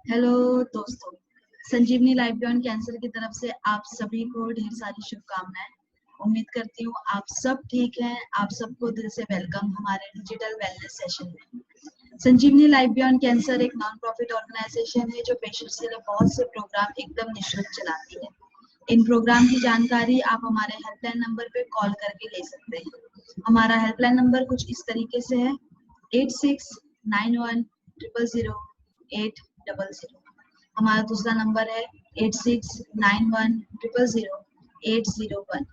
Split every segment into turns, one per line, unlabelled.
Hello दोस्तों, संजीवनी life beyond cancer की तरफ से आप सभी को ढेर सारी शुभकामनाएं। उम्मीद करती हूँ आप सब ठीक हैं। आप सबको दिल से वेलकम हमारे डिजिटल वेलनेस सेशन में। संजीवनी लाइफ बियॉन्ड कैंसर एक नॉन प्रॉफिट ऑर्गेनाइजेशन है जो पेशेंट्स के लिए बहुत से प्रोग्राम एकदम निःशुल्क चलाती है। इन प्रोग्राम की जानकारी आप हमारे हेल्पलाइन नंबर पे कॉल करके ले सकते हैं। हमारा हेल्पलाइन नंबर कुछ इस तरीके से है 8691000800। हमारा दूसरा नंबर है 8691000801।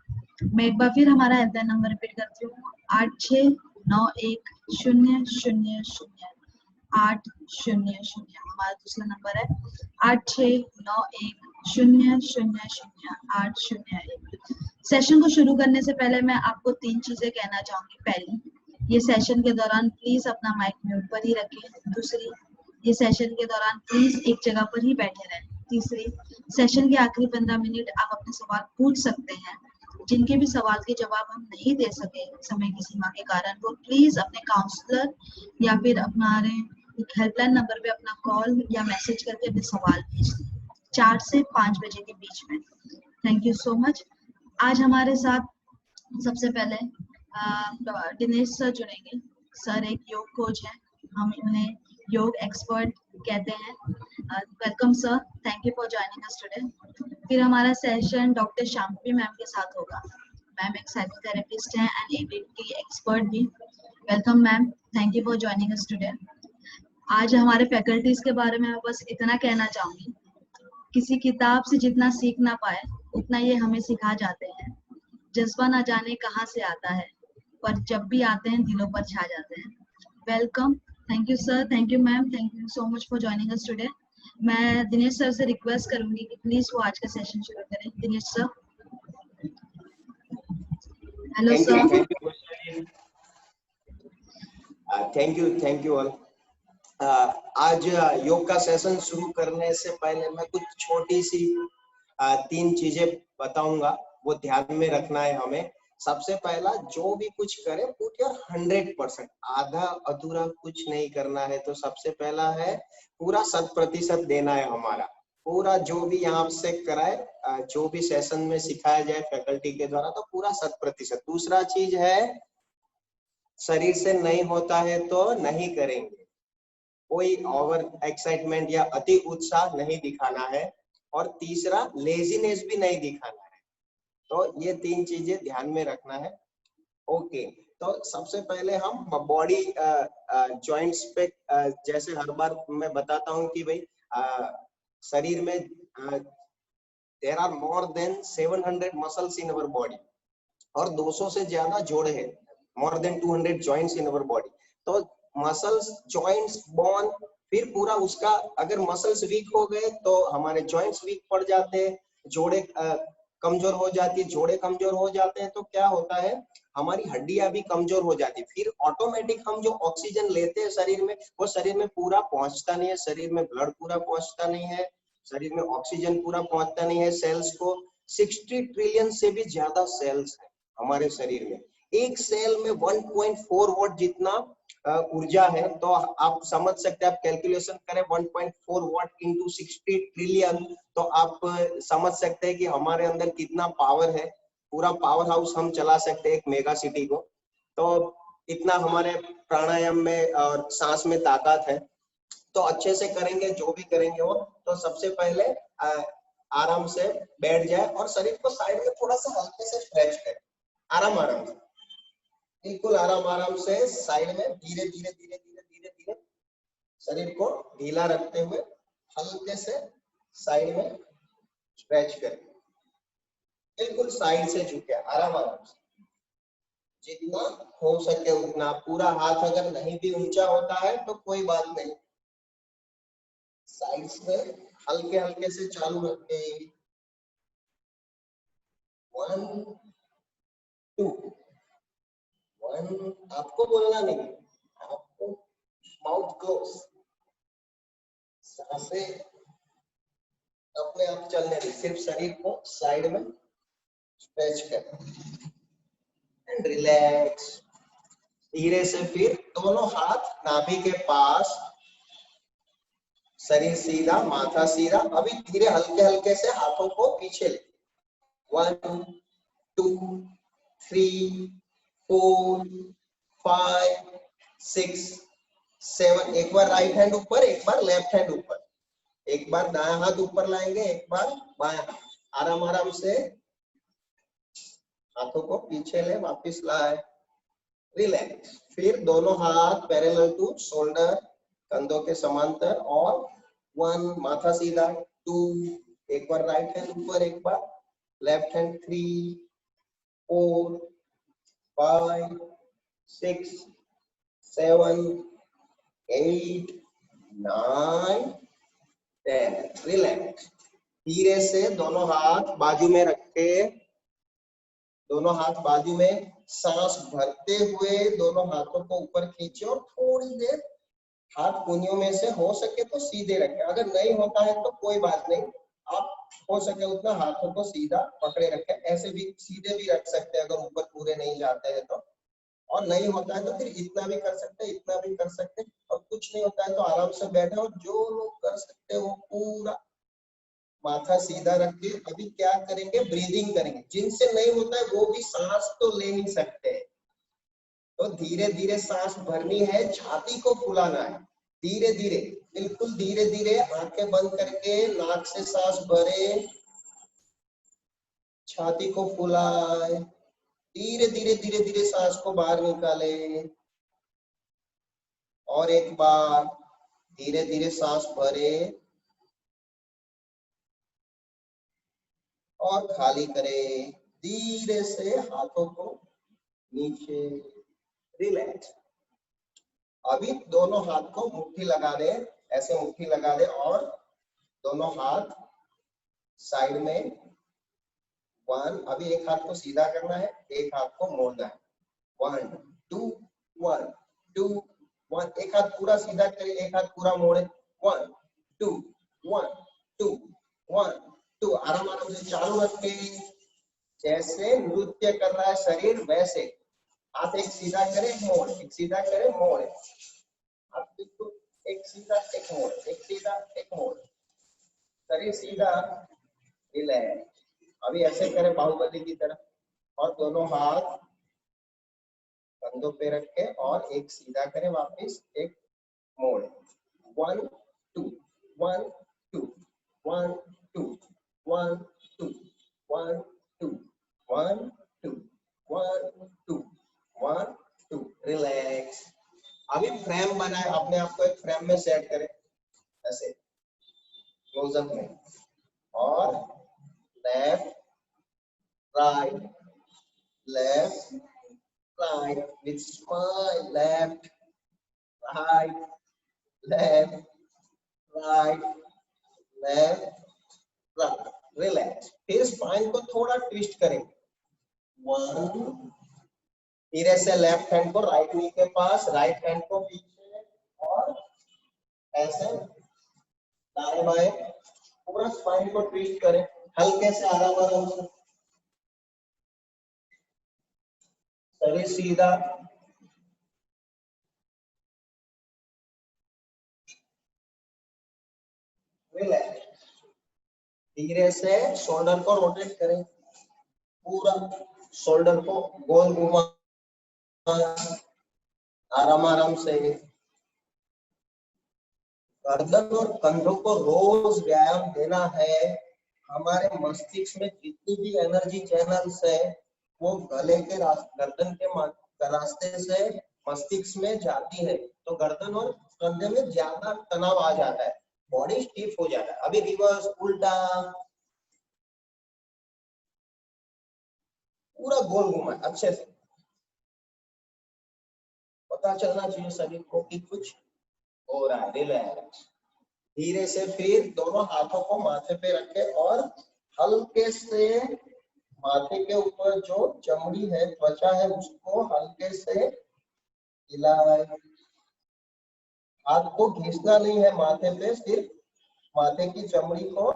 मैं एक बार फिर हमारा हेल्पलाइन नंबर रिपीट करती हूँ 8691000800। हमारा दूसरा नंबर है 8691000801। सेशन को शुरू करने से पहले मैं आपको 3 चीजें कहना चाहूंगी। पहली, ये सेशन के दौरान प्लीज अपना माइक म्यूट पर ही रखें। दूसरी, ये सेशन के दौरान प्लीज एक जगह पर ही बैठे रहें। तीसरी, सेशन के आखिरी 15 मिनट आप अपने सवाल पूछ सकते हैं। जिनके भी सवाल के जवाब हम नहीं दे सके समय की सीमा के कारण, वो प्लीज अपने काउंसलर या फिर हमारे हेल्पलाइन नंबर पे अपना कॉल या मैसेज करके अपने सवाल भेज दें 4 से 5 बजे के बीच में। Thank you so much. आज हमारे साथ सबसे पहले दिनेश सर जुड़ेंगे। सर एक योग कोच है, हम उन्हें योग एक्सपर्ट कहते हैं। Welcome sir, thank you for joining us today. फिर हमारा सेशन डॉक्टर शांति मैम के साथ होगा। मैम एक साइकोथेरेपिस्ट हैं एंड एबीटी एक्सपर्ट भी। Welcome ma'am, thank you for joining us today. आज हमारे फैकल्टीज के बारे में मैं बस इतना कहना चाहूंगी, किसी किताब से जितना सीख ना पाए उतना ये हमें सिखा जाते हैं। जज्बा ना जाने कहाँ से आता है, पर जब भी आते हैं दिलों पर छा जाते हैं। Welcome, thank you sir, thank you ma'am, thank you so much for joining us today. मैं दिनेश सर से रिक्वेस्ट करूंगी कि प्लीज वो आज का सेशन शुरू करें। Dinesh sir. Hello sir.
Thank you all. आज योग का सेशन शुरू करने से पहले मैं कुछ छोटी सी 3 चीजें बताऊंगा, वो ध्यान में रखना है हमें। सबसे पहला, जो भी कुछ करे पुट योर 100%, आधा अधूरा कुछ नहीं करना है। तो सबसे पहला है पूरा 100% देना है हमारा। पूरा जो भी यहाँ से कराए, जो भी सेशन में सिखाया जाए फैकल्टी के द्वारा, तो पूरा 100%। दूसरा चीज है, शरीर से नहीं होता है तो नहीं करेंगे। कोई ओवर एक्साइटमेंट या अति उत्साह नहीं दिखाना है। और तीसरा, लेजीनेस भी नहीं दिखाना है। तो ये 3 चीजें ध्यान में रखना है। ओके, तो सबसे पहले हम बॉडी जॉइंट्स पे, जैसे हर बार मैं बताता हूँ कि भाई शरीर में there are more than 700 muscles in our body और 200 से ज्यादा जोड़ है। More than 200 joints in our body. तो मसल्स, जॉइंट्स, बोन, फिर पूरा उसका, अगर मसल्स वीक हो गए तो हमारे जॉइंट्स वीक पड़ जाते हैं, जोड़े कमजोर हो जाती है। जोड़े कमजोर हो जाते हैं तो क्या होता है, हमारी हड्डियां भी कमजोर हो जाती है। फिर ऑटोमेटिक हम जो ऑक्सीजन लेते हैं शरीर में, वो शरीर में पूरा पहुंचता नहीं है। शरीर में ब्लड पूरा पहुंचता नहीं है, शरीर में ऑक्सीजन पूरा पहुंचता नहीं है। सेल्स को 60 ट्रिलियन से भी ज्यादा सेल्स है हमारे शरीर में। एक सेल में 1.4 वॉट जितना ऊर्जा है। तो आप समझ सकते हैं, आप कैलकुलेशन करें 1.4 वॉट इंटू 60 ट्रिलियन, तो आप समझ सकते हैं कि हमारे अंदर कितना पावर है। पूरा पावर हाउस हम चला सकते हैं एक मेगा सिटी को। तो इतना हमारे प्राणायाम में और सांस में ताकत है। तो अच्छे से करेंगे जो भी करेंगे वो। तो सबसे पहले आराम से बैठ जाए और शरीर को साइड में थोड़ा सा हल्के से स्ट्रेच करें। आराम आराम से, बिल्कुल आराम आराम से साइड में धीरे धीरे धीरे धीरे धीरे धीरे शरीर को ढीला रखते हुए हल्के से साइड में स्ट्रेच करें। बिल्कुल साइड से झुके, आराम आराम से, जितना हो सके उतना। पूरा हाथ अगर नहीं भी ऊंचा होता है तो कोई बात नहीं, साइड से हल्के हल्के से चालू रखते। 1 2 1, आपको बोलना नहीं, आपको माउथ क्लोज, सांसें अपने आप चलने दें। सिर्फ शरीर को साइड में स्ट्रेच करें एंड रिलैक्स। धीरे से फिर दोनों हाथ नाभि के पास शरीर सीधा, माथा सीधा। अभी धीरे हल्के हल्के से हाथों को पीछे ले। 1 2 3 4 5 6 7। एक बार राइट हैंड ऊपर, एक बार लेफ्ट हैंड ऊपर। एक बार दायां हाथ ऊपर लाएंगे, एक बार बायां हाथ। आराम आराम से हाथों को पीछे ले, वापस लाए, रिलैक्स। फिर दोनों हाथ पैरेलल टू शोल्डर, कंधों के समांतर। और 1 माथा सीधा, 2 एक बार राइट हैंड ऊपर, एक बार लेफ्ट हैंड, 3 4 5 6 7 8 9 10। रिलैक्स। धीरे से दोनों हाथ बाजू में रखे, दोनों हाथ बाजू में, सांस भरते हुए दोनों हाथों को ऊपर खींचे और थोड़ी देर हाथ कूनियों में से हो सके तो सीधे रखें। अगर नहीं होता है तो कोई बात नहीं, आप हो सके उतना हाथों को सीधा पकड़े रखें। ऐसे भी सीधे भी रख सकते हैं अगर ऊपर पूरे नहीं जाते हैं तो। और नहीं होता है तो फिर इतना भी कर सकते हैं, इतना भी कर सकते हैं। और कुछ नहीं होता है तो आराम से बैठे। और जो लोग कर सकते हैं वो पूरा माथा सीधा रख के अभी क्या करेंगे, ब्रीदिंग करेंगे। जिनसे नहीं होता है वो भी सांस तो ले नहीं सकते, तो धीरे धीरे सांस भरनी है, छाती को फुलाना है। धीरे धीरे, बिल्कुल धीरे धीरे, आंखें बंद करके नाक से सांस भरे, छाती को फुलाए, धीरे धीरे धीरे धीरे सांस को बाहर निकाले। और एक बार धीरे धीरे सांस भरे और खाली करे। धीरे से हाथों को नीचे, रिलैक्स। अभी दोनों हाथ को मुट्ठी लगा दे, ऐसे मुट्ठी लगा दे और दोनों हाथ साइड में। 1, अभी एक हाथ को सीधा करना है, एक हाथ को मोड़ना है। 1 2 1 2 1। एक हाथ पूरा सीधा करे, एक हाथ पूरा मोड़े। 1 2 1 2 1 2। आराम आराम से चालू रखे, जैसे नृत्य कर रहा है शरीर वैसे। हाथ एक सीधा करे, मोड़, एक सीधा करे, मोड़। आप बिल्कुल एक सीधा, एक मोड़, एक सीधा, एक मोड़, शरीर सीधा, रिलैक्स। अभी ऐसे करें बाहुबली की तरह। और दोनों हाथ कंधों पे रखे और एक सीधा करें, वापस एक मोड़। 1 2 1 2 1 2 1 2 1 2 1 2 1 2 1 2। रिलैक्स। अभी फ्रेम बनाए, अपने आप को एक फ्रेम में सेट करें, ऐसे क्लोजअप में। और left right, left right with smile, left right, left right, left right. Relax. फिर स्पाइन को थोड़ा ट्विस्ट करें। 1, धीरे से लेफ्ट हैंड को राइट नी के पास, राइट हैंड को पीछे, और ऐसे दाएं बाएं पूरा स्पाइन को ट्विस्ट करें, हल्के से, आराम आराम से, शरीर सीधा। रिलैक्स। धीरे से शोल्डर को रोटेट करें, पूरा शोल्डर को गोल घुमा, आराम आराम से। गर्दन और कंधों को रोज व्यायाम देना है। हमारे मस्तिष्क में जितनी भी एनर्जी चैनल्स है वो गले के गर्दन के रास्ते से मस्तिष्क में जाती है, तो गर्दन और कंधे में ज्यादा तनाव आ जाता है, बॉडी स्टिफ हो जाता है। अभी रिवर्स, उल्टा, पूरा गोल घुमा, अच्छे से पता चलना चाहिए शरीर को कि कुछ हो रहा है। रिलैक्स। धीरे से फिर दोनों हाथों को माथे पे रखे और हल्के से माथे के ऊपर जो चमड़ी है, त्वचा है, उसको हल्के से हिलाए। हाथ को घिसना नहीं है माथे पे, सिर्फ माथे की चमड़ी को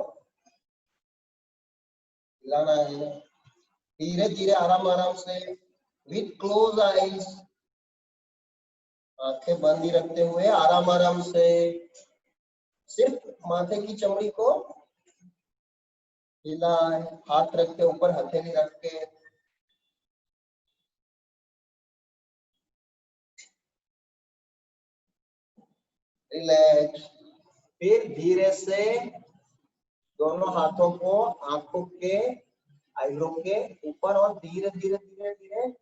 हिलाना है। धीरे धीरे, आराम आराम से, विथ क्लोज आईज, आंखें बंद ही रखते हुए आराम आराम से सिर्फ माथे की चमड़ी को हिलाए, हाथ रख के ऊपर हथेली रख के, रिलैक्स। फिर धीरे से दोनों हाथों को आंखों के आईब्रो के ऊपर और धीरे धीरे धीरे धीरे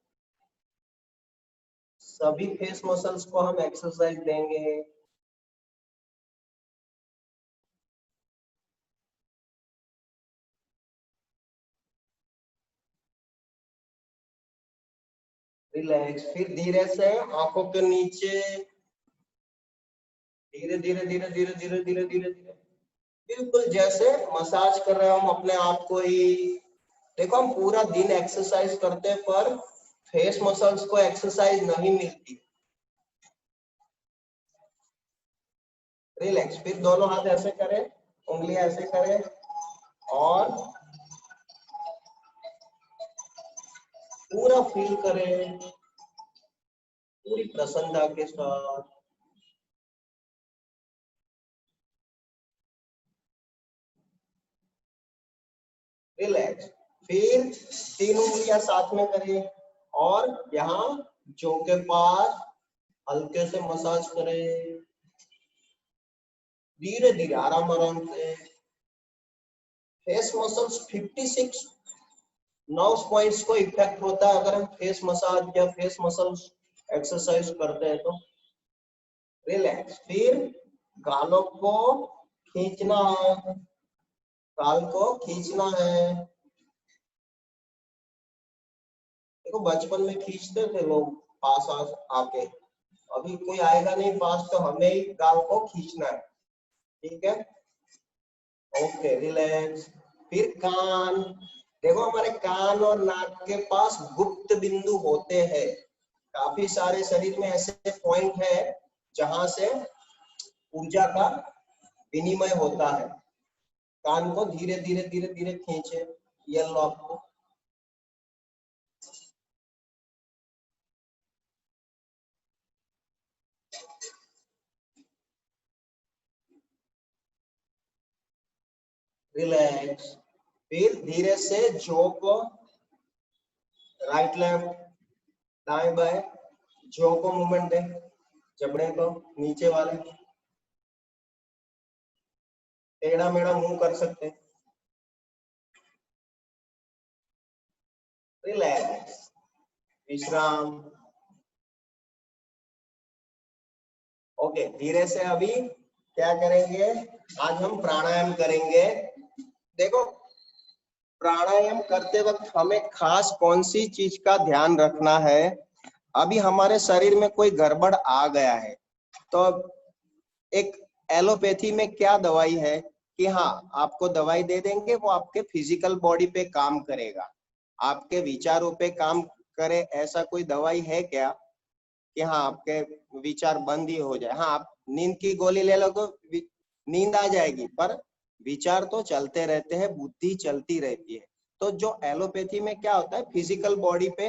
सभी फेस मसल्स को हम एक्सरसाइज देंगे। रिलैक्स। फिर धीरे से आंखों के नीचे धीरे धीरे धीरे धीरे धीरे धीरे धीरे धीरे, बिल्कुल जैसे मसाज कर रहे हैं हम अपने आप को ही। देखो हम पूरा दिन एक्सरसाइज करते हैं पर फेस मसल्स को एक्सरसाइज नहीं मिलती। रिलैक्स। फिर दोनों हाथ ऐसे करें, उंगलियां ऐसे करें और पूरा फील करें पूरी प्रसन्नता के साथ। रिलैक्स। फिर 3 उंगलियां साथ में करें और यहाँ जो के पास हल्के से मसाज करें, धीरे धीरे आराम आराम से। फेस मसल्स 56 नर्व पॉइंट्स को इफेक्ट होता है अगर हम फेस मसाज या फेस मसल्स एक्सरसाइज करते हैं तो। रिलैक्स। फिर गालों को खींचना है, गाल को खींचना है। देखो बचपन में खींचते थे लोग पास आके, अभी कोई आएगा नहीं पास तो हमें ही गाल को खींचना है। ठीक है, ओके रिलैक्स। फिर कान, देखो हमारे कान और नाक के पास गुप्त बिंदु होते हैं। काफी सारे शरीर में ऐसे पॉइंट है जहां से ऊर्जा का विनिमय होता है। कान को धीरे धीरे धीरे धीरे खींचे, ये लो आपको। रिलैक्स। फिर धीरे से जो को राइट लेफ्ट दाएं बाएं जो को मूवमेंट दे, जबड़े को नीचे वाले टेढ़ा मेढ़ा मुंह कर सकते हैं। रिलैक्स, विश्राम। ओके, धीरे से अभी क्या करेंगे, आज हम प्राणायाम करेंगे। देखो प्राणायाम करते वक्त हमें खास कौन सी चीज का ध्यान रखना है। अभी हमारे शरीर में कोई गड़बड़ आ गया है तो एक एलोपैथी में क्या दवाई है कि हाँ आपको दवाई दे देंगे, वो आपके फिजिकल बॉडी पे काम करेगा, आपके विचारों पे काम करे। ऐसा कोई दवाई है क्या कि हाँ आपके विचार बंद ही हो जाए। हाँ आप नींद की गोली ले लो तो नींद आ जाएगी, पर विचार तो चलते रहते हैं, बुद्धि चलती रहती है। तो जो एलोपैथी में क्या होता है, फिजिकल बॉडी पे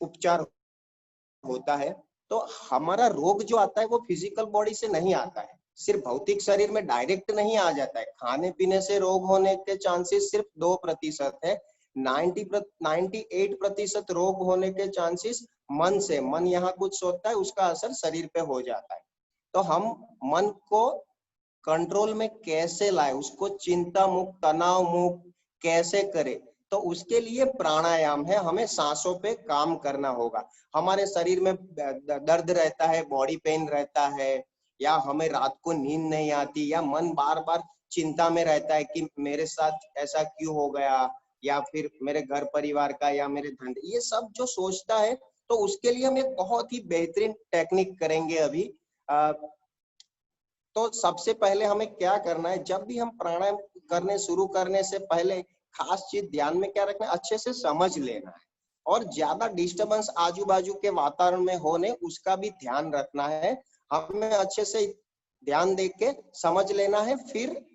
उपचार होता है। तो हमारा रोग जो आता है वो फिजिकल बॉडी से नहीं आता है, सिर्फ भौतिक शरीर में डायरेक्ट नहीं आ जाता है। खाने पीने से रोग होने के चांसेस सिर्फ 2% है। 98% रोग होने के चांसेस मन से, मन यहाँ कुछ सोचता है उसका असर शरीर पे हो जाता है। तो हम मन को कंट्रोल में कैसे लाए, उसको चिंता मुक्त तनाव मुक्त कैसे करें, तो उसके लिए प्राणायाम है। हमें सांसों पे काम करना होगा। हमारे शरीर में दर्द रहता है, बॉडी पेन रहता है, या हमें रात को नींद नहीं आती, या मन बार बार चिंता में रहता है कि मेरे साथ ऐसा क्यों हो गया, या फिर मेरे घर परिवार का या मेरे धंधे, ये सब जो सोचता है, तो उसके लिए हम एक बहुत ही बेहतरीन टेक्निक करेंगे अभी। तो सबसे पहले हमें क्या करना है, जब भी हम प्राणायाम करने शुरू करने से पहले खास चीज ध्यान में क्या रखना है, अच्छे से समझ लेना है। और ज्यादा डिस्टरबेंस आजू बाजू के वातावरण में होने उसका भी ध्यान रखना है। हमें अच्छे से ध्यान दे के समझ लेना है, फिर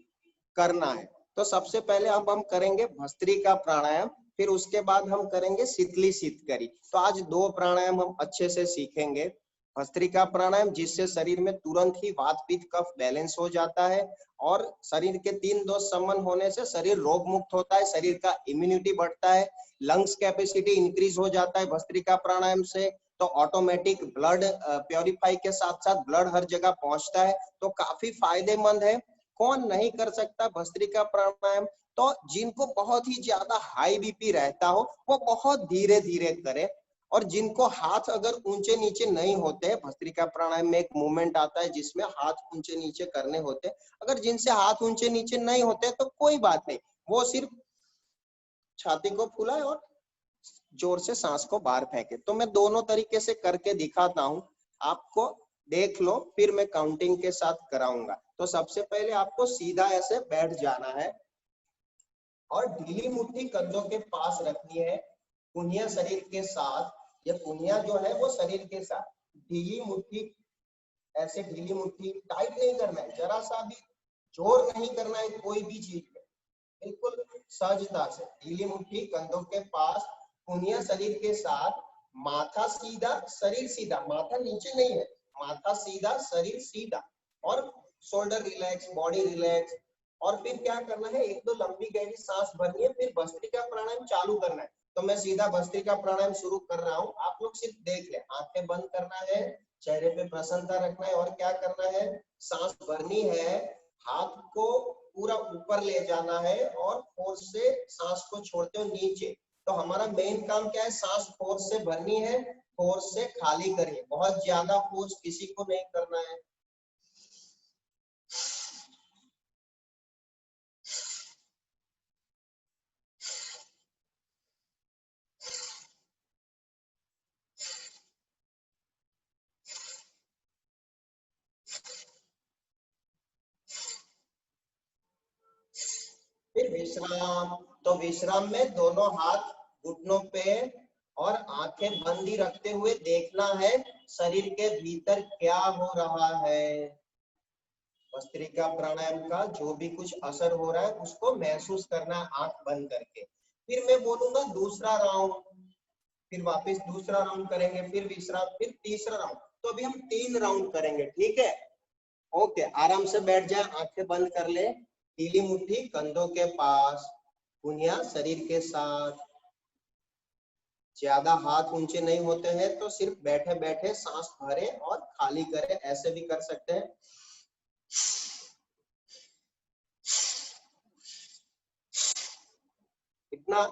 करना है। तो सबसे पहले अब हम करेंगे भस्त्रिका प्राणायाम, फिर उसके बाद हम करेंगे शीतली शीतकरी। तो आज 2 प्राणायाम हम अच्छे से सीखेंगे। भस्त्रिका प्राणायाम जिससे शरीर में तुरंत ही वात पित्त कफ बैलेंस हो जाता है और शरीर के 3 दोष समन होने से शरीर रोग मुक्त होता है, शरीर का इम्यूनिटी बढ़ता है, लंग्स कैपेसिटी इंक्रीज हो जाता है भस्त्रिका प्राणायाम से। तो ऑटोमेटिक ब्लड प्योरीफाई के साथ साथ ब्लड हर जगह पहुंचता है, तो काफी फायदेमंद है। कौन नहीं कर सकता भस्त्रिका प्राणायाम? तो जिनको बहुत ही ज्यादा हाई बीपी रहता हो वो बहुत धीरे धीरे करे, और जिनको हाथ अगर ऊंचे नीचे नहीं होते, भस्त्रिका प्राणायाम में एक मूवमेंट आता है जिसमें हाथ ऊंचे नीचे करने होते, अगर जिनसे हाथ ऊंचे नीचे नहीं होते तो कोई बात नहीं, वो सिर्फ छाती को फुलाए और जोर से सांस को बाहर फेंके। तो मैं दोनों तरीके से करके दिखाता हूं, आपको देख लो, फिर मैं काउंटिंग के साथ कराऊंगा। तो सबसे पहले आपको सीधा ऐसे बैठ जाना है और ढीली मुट्ठी कंधों के पास रखनी है, कुनिया शरीर के साथ, ये कुनिया जो है वो शरीर के साथ, ढीली मुट्ठी, ऐसे ढीली मुट्ठी, टाइट नहीं करना है, जरा सा भी जोर नहीं करना है कोई भी चीज में, बिल्कुल सहजता से ढीली मुट्ठी कंधों के पास, कुनिया शरीर के साथ, माथा सीधा शरीर सीधा, माथा नीचे नहीं है, माथा सीधा शरीर सीधा, और शोल्डर रिलैक्स, बॉडी रिलैक्स। और फिर क्या करना है, एक दो लंबी गहरी सांस भरनी है, फिर भस्त्रिका प्राणायाम चालू करना है। तो मैं सीधा भस्त्रिका प्राणायाम शुरू कर रहा हूँ, आप लोग सिर्फ देख ले, आंखें बंद करना है, चेहरे पे प्रसन्नता रखना है, और क्या करना है, सांस भरनी है, हाथ को पूरा ऊपर ले जाना है और फोर्स से सांस को छोड़ते हो नीचे। तो हमारा मेन काम क्या है, सांस फोर्स से भरनी है, फोर्स से खाली करिए, बहुत ज्यादा फोर्स किसी को नहीं करना है। फिर विश्राम, तो विश्राम में दोनों हाथ घुटनों पे और आंखें बंद ही रखते हुए देखना है शरीर के भीतर क्या हो रहा है। भस्त्रिका प्राणायाम का जो भी कुछ असर हो रहा है उसको महसूस करना है आंख बंद करके। फिर मैं बोलूंगा दूसरा राउंड, फिर वापस दूसरा राउंड करेंगे, फिर विश्राम, फिर तीसरा राउंड। तो अभी हम 3 राउंड करेंगे, ठीक है? ओके, आराम से बैठ जाए, आंखें बंद कर ले, ढीली मुट्ठी कंधों के पास, कुनिया शरीर के साथ, ज्यादा हाथ ऊंचे नहीं होते हैं तो सिर्फ बैठे बैठे सांस भरे और खाली करें, ऐसे भी कर सकते हैं। इतना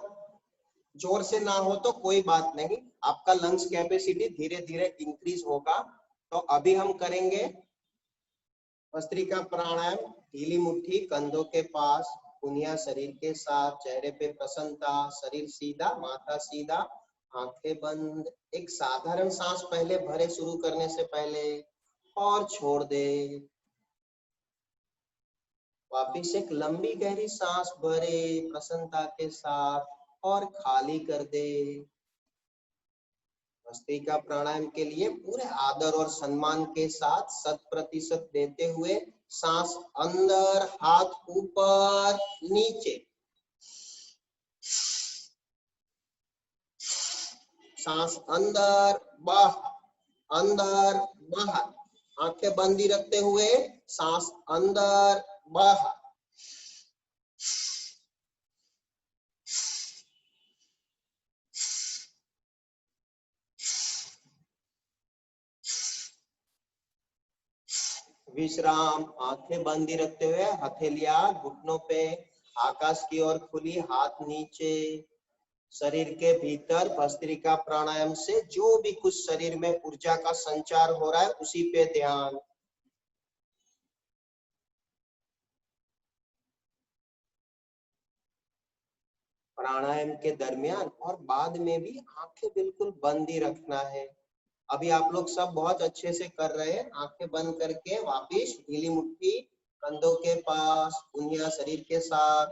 जोर से ना हो तो कोई बात नहीं, आपका लंग्स कैपेसिटी धीरे धीरे इंक्रीज होगा। तो अभी हम करेंगे भस्त्रिका प्राणायाम, ढीली मुट्ठी कंधों के पास, कुनिया शरीर के साथ, चेहरे पे प्रसन्नता, शरीर सीधा, माथा सीधा, आंखें बंद। एक साधारण सांस पहले भरे शुरू करने से पहले, और छोड़ दे। वापिस एक लंबी गहरी सांस भरे प्रसन्नता के साथ और खाली कर दे। भस्त्रिका प्राणायाम के लिए पूरे आदर और सम्मान के साथ 100% देते हुए सांस अंदर, हाथ ऊपर नीचे, सांस अंदर बाहर, अंदर बाहर, आंखें बंद ही रखते हुए सांस अंदर बाहर। विश्राम, आंखें बंद ही रखते हुए, हथेलियां घुटनों पे, आकाश की ओर खुली, हाथ नीचे। शरीर के भीतर भस्त्रिका प्राणायाम से जो भी कुछ शरीर में ऊर्जा का संचार हो रहा है उसी पे ध्यान। प्राणायाम के दरमियान और बाद में भी आंखें बिल्कुल बंद ही रखना है। अभी आप लोग सब बहुत अच्छे से कर रहे हैं, आंखें बंद करके वापिस ढीली मुट्ठी कंधों के पास, कुनिया शरीर के साथ।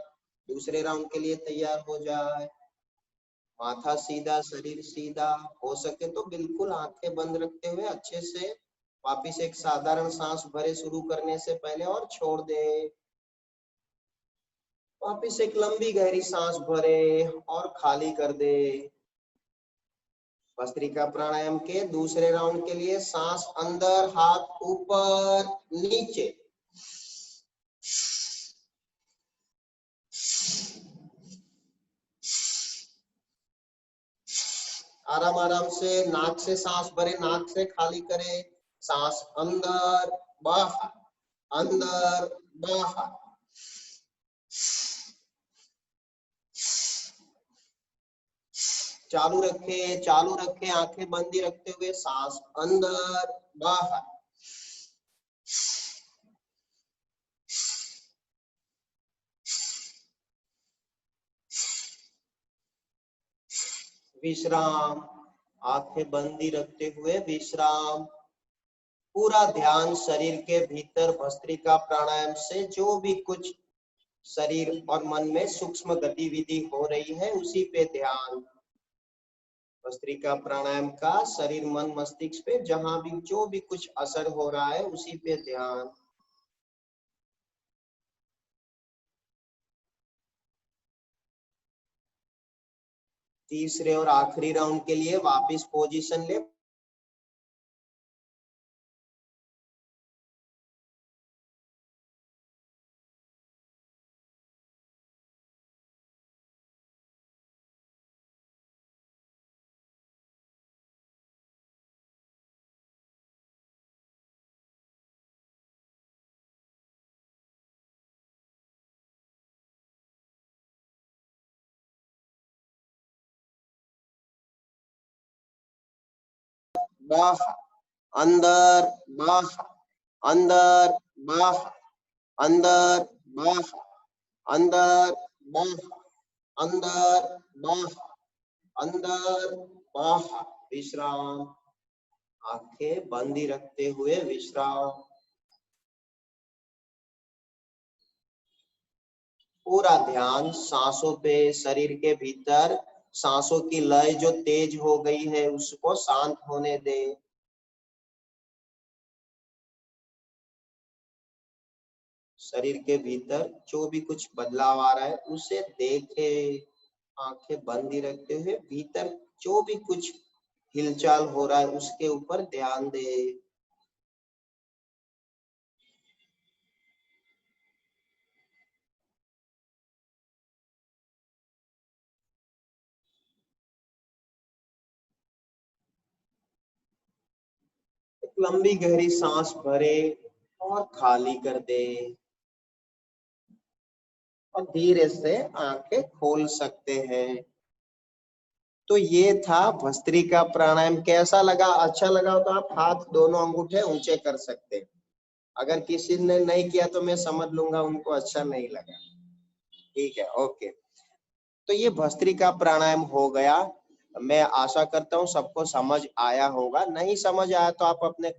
दूसरे राउंड के लिए तैयार हो जाए, माथा सीधा शरीर सीधा, हो सके तो बिल्कुल आंखें बंद रखते हुए अच्छे से वापिस एक साधारण सांस भरे शुरू करने से पहले और छोड़ दे। वापिस एक लंबी गहरी सांस भरे और खाली कर दे। भस्त्रिका प्राणायाम के दूसरे राउंड के लिए सांस अंदर, हाथ ऊपर नीचे। आराम आराम से नाक से सांस भरे, नाक से खाली करें। सांस अंदर बाहर, अंदर बाहर। चालू रखें, चालू रखें, आंखें बंद ही रखते हुए सांस अंदर बाहर। विश्राम, आंखें बंद ही रखते हुए विश्राम। पूरा ध्यान शरीर के भीतर भस्त्रिका प्राणायाम से जो भी कुछ शरीर और मन में सूक्ष्म गतिविधि हो रही है उसी पे ध्यान। भस्त्रिका प्राणायाम का शरीर मन मस्तिष्क पे जहां भी जो भी कुछ असर हो रहा है उसी पे ध्यान। तीसरे और आखिरी राउंड के लिए वापस पोजीशन ले। बाहर, अंदर बाहर, अंदर बाहर, अंदर बाहर, अंदर बाहर, अंदर बाहर, अंदर बाहर। विश्राम, आंखें बंद ही रखते हुए विश्राम। पूरा ध्यान सांसों पे, शरीर के भीतर सांसों की लय जो तेज हो गई है उसको शांत होने दे। शरीर के भीतर जो भी कुछ बदलाव आ रहा है उसे देखे, आंखें बंद ही रखते हुए भीतर जो भी कुछ हिलचाल हो रहा है उसके ऊपर ध्यान दे। एक लंबी गहरी सांस भरे और खाली कर दे और धीरे से आंखें खोल सकते हैं। तो ये था भस्त्रिका प्राणायाम। कैसा लगा? अच्छा लगा तो आप हाथ दोनों अंगूठे ऊंचे कर सकते हैं। अगर किसी ने नहीं किया तो मैं समझ लूंगा उनको अच्छा नहीं लगा। ठीक है, ओके। तो ये भस्त्रिका प्राणायाम हो गया। मैं आशा करता हूँ सबको समझ आया होगा। नहीं समझ आया तो आप अपने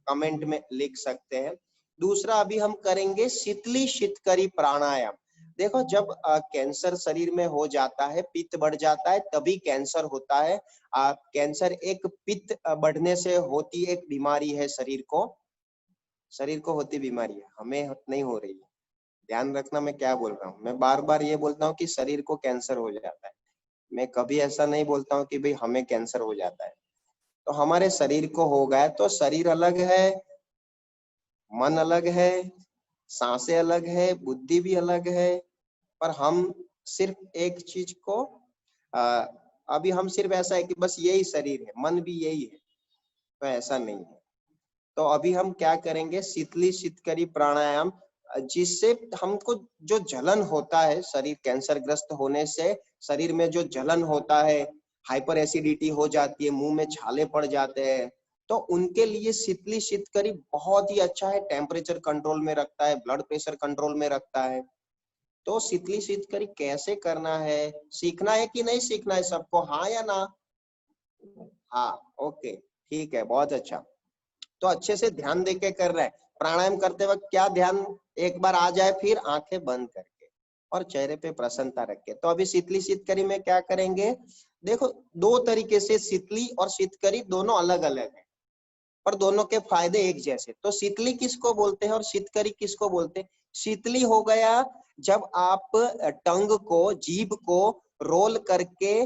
कमेंट में लिख सकते हैं। दूसरा अभी हम करेंगे शीतली शीतकरी प्राणायाम। देखो, जब कैंसर शरीर में हो जाता है, पित्त बढ़ जाता है, तभी कैंसर होता है। कैंसर एक पित्त बढ़ने से होती एक बीमारी है। शरीर को होती बीमारी है, हमें नहीं हो रही है। ध्यान रखना मैं क्या बोल रहा हूँ। मैं बार बार ये बोलता हूँ कि शरीर को कैंसर हो जाता है। मैं कभी ऐसा नहीं बोलता हूँ कि भाई हमें कैंसर हो जाता है। तो हमारे शरीर को हो गया तो शरीर अलग है, मन अलग है, सांसें अलग है, बुद्धि भी अलग है। पर हम सिर्फ एक चीज को अभी हम सिर्फ ऐसा है कि बस यही शरीर है, मन भी यही है, तो ऐसा नहीं है। तो अभी हम क्या करेंगे, शीतली शीतकरी प्राणायाम, जिससे हमको जो जलन होता है शरीर कैंसर ग्रस्त होने से, शरीर में जो जलन होता है, हाइपर एसिडिटी हो जाती है, मुंह में छाले पड़ जाते हैं, तो उनके लिए शीतली शीतकरी बहुत ही अच्छा है। टेम्परेचर कंट्रोल में रखता है, ब्लड प्रेशर कंट्रोल में रखता है। तो शीतली शीतकरी कैसे करना है, सीखना है कि नहीं सीखना है सबको? हाँ या ना? हाँ, ओके, ठीक है, बहुत अच्छा। तो अच्छे से ध्यान देके कर रहे हैं। प्राणायाम करते वक्त क्या ध्यान एक बार आ जाए, फिर आंखें बंद करके और चेहरे पे प्रसन्नता रख के। तो अभी शीतली शीतकरी में क्या करेंगे, देखो दो तरीके से शीतली और शीतकरी दोनों अलग अलग है, पर दोनों के फायदे एक जैसे। तो शीतली किसको बोलते हैं और शीतकरी किसको बोलते हैं? शीतली हो गया जब आप टंग को, जीभ को रोल करके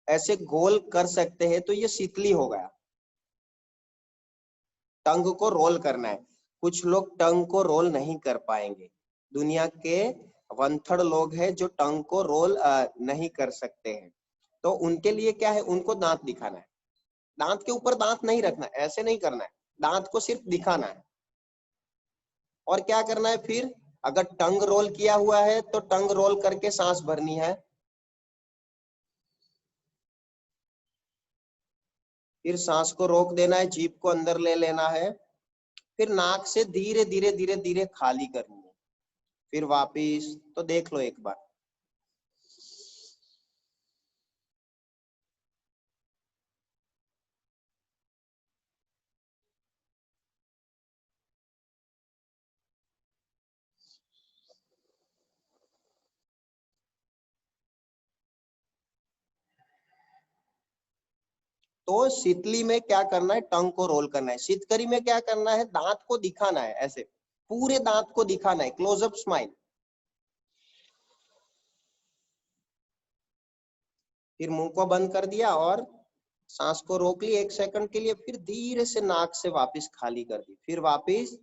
ऐसे गोल कर सकते हैं तो ये शीतली हो गया। टंग को रोल करना है। कुछ लोग टंग को रोल नहीं कर पाएंगे। दुनिया के 1/3 लोग हैं जो टंग को रोल नहीं कर सकते हैं। तो उनके लिए क्या है, उनको दांत दिखाना है। दांत के ऊपर दांत नहीं रखना, ऐसे नहीं करना है, दांत को सिर्फ दिखाना है। और क्या करना है फिर, अगर टंग रोल किया हुआ है तो टंग रोल करके सांस भरनी है। फिर सांस को रोक देना है, जीभ को अंदर ले लेना है। फिर नाक से धीरे धीरे धीरे धीरे खाली करनी है। फिर वापिस, तो देख लो एक बार। तो शीतली में क्या करना है, टंग को रोल करना है। शीतकरी में क्या करना है, दांत को दिखाना है, ऐसे पूरे दांत को दिखाना है, क्लोजअप स्माइल। फिर मुंह को बंद कर दिया और सांस को रोक ली 1 सेकंड के लिए। फिर धीरे से नाक से वापस खाली कर दी। फिर वापस,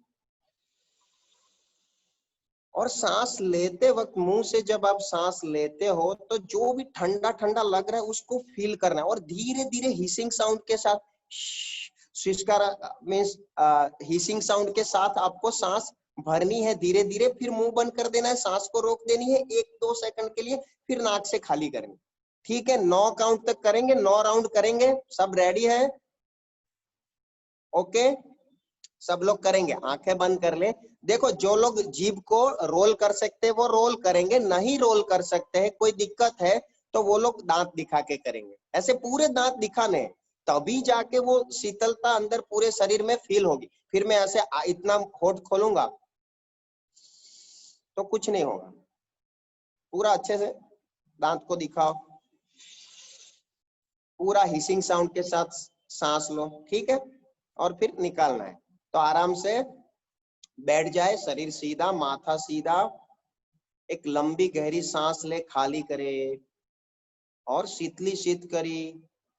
और सांस लेते वक्त मुंह से जब आप सांस लेते हो तो जो भी ठंडा ठंडा लग रहा है उसको फील करना है। और धीरे धीरे हिसिंग साउंड के साथ, मीन्स हिसिंग साउंड के साथ आपको सांस भरनी है धीरे धीरे। फिर मुंह बंद कर देना है, सांस को रोक देनी है 1-2 सेकंड के लिए, फिर नाक से खाली करनी। ठीक है, 9 काउंट तक करेंगे, 9 राउंड करेंगे। सब रेडी है? ओके, सब लोग करेंगे। आंखें बंद कर ले। देखो, जो लोग जीभ को रोल कर सकते हैं वो रोल करेंगे, नहीं रोल कर सकते हैं, कोई दिक्कत है तो वो लोग दांत दिखा के करेंगे। ऐसे पूरे दांत दिखाने, तभी जाके वो शीतलता अंदर पूरे शरीर में फील होगी। फिर मैं ऐसे इतना होठ खोलूंगा तो कुछ नहीं होगा। पूरा अच्छे से दांत को दिखाओ, पूरा हिसिंग साउंड के साथ सांस लो। ठीक है, और फिर निकालना है। तो आराम से बैठ जाए, शरीर सीधा, माथा सीधा। एक लंबी गहरी सांस ले, खाली करे। और शीतली शीतकरी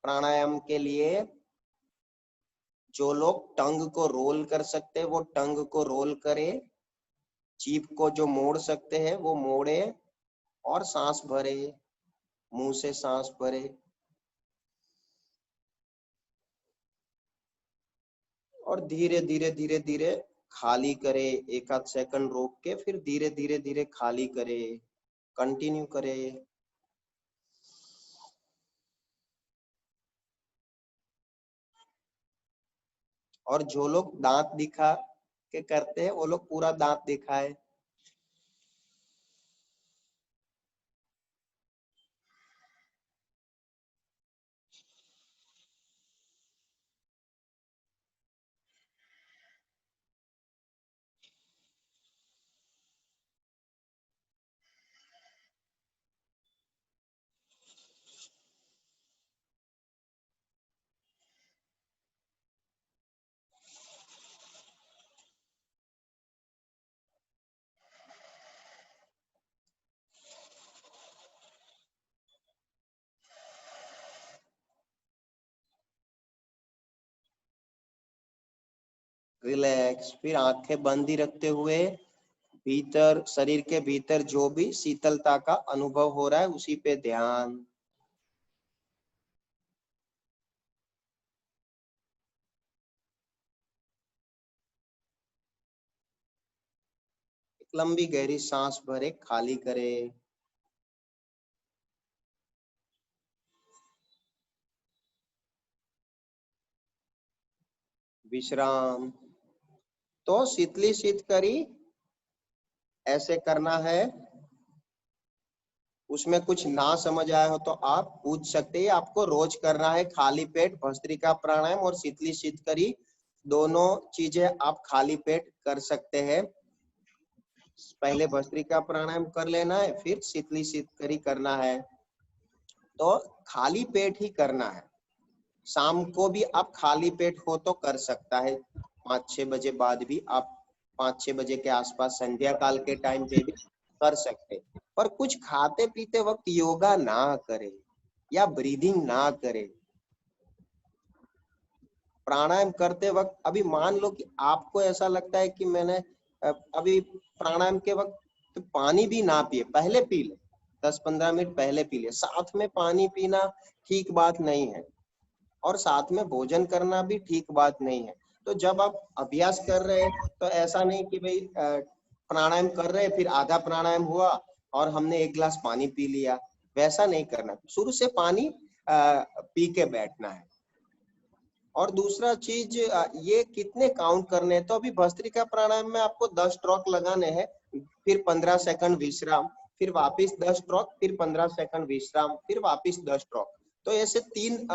प्राणायाम के लिए जो लोग टंग को रोल कर सकते हैं वो टंग को रोल करे। जीभ को जो मोड़ सकते हैं वो मोड़े और सांस भरे, मुंह से सांस भरे। और धीरे धीरे धीरे धीरे खाली करे। 1-8 सेकंड रोक के फिर धीरे धीरे धीरे खाली करे। कंटिन्यू करे। और जो लोग दांत दिखा के करते हैं वो लोग पूरा दांत दिखाए। रिलैक्स। फिर आंखें बंद ही रखते हुए भीतर, शरीर के भीतर जो भी शीतलता का अनुभव हो रहा है उसी पे ध्यान। एक लंबी गहरी सांस भरे, खाली करे। विश्राम। तो शीतली शीतकरी ऐसे करना है। उसमें कुछ ना समझ आया हो तो आप पूछ सकते हैं। आपको रोज करना है खाली पेट भस्त्रिका प्राणायाम और शीतली शीतकरी। दोनों चीजें आप खाली पेट कर सकते हैं। पहले भस्त्रिका प्राणायाम कर लेना है, फिर शीतली शीतकरी करना है। तो खाली पेट ही करना है। शाम को भी आप खाली पेट हो तो कर सकता है। 5-6 बजे बाद भी आप 5-6 बजे के आसपास संध्या काल के टाइम पे भी कर सकते। पर कुछ खाते पीते वक्त योगा ना करें। या ब्रीदिंग ना करें। प्राणायाम करते वक्त अभी मान लो कि आपको ऐसा लगता है कि मैंने अभी प्राणायाम के वक्त तो पानी भी ना पिए, पहले पी ले, 10-15 मिनट पहले पी ले। साथ में पानी पीना ठीक बात नहीं है और साथ में भोजन करना भी ठीक बात नहीं है। तो जब आप अभ्यास कर रहे हैं तो ऐसा नहीं कि भाई प्राणायाम कर रहे हैं फिर आधा प्राणायाम हुआ और हमने 1 गिलास पानी पी लिया, वैसा नहीं करना। शुरू से पानी पी के बैठना है। और दूसरा चीज ये कितने काउंट करने हैं, तो अभी भस्त्रिका प्राणायाम में आपको 10 स्ट्रोक लगाने हैं, फिर 15 सेकंड विश्राम, फिर वापस 10 स्ट्रोक, फिर 15 सेकंड विश्राम, फिर वापस 10 स्ट्रोक। तो ऐसे 3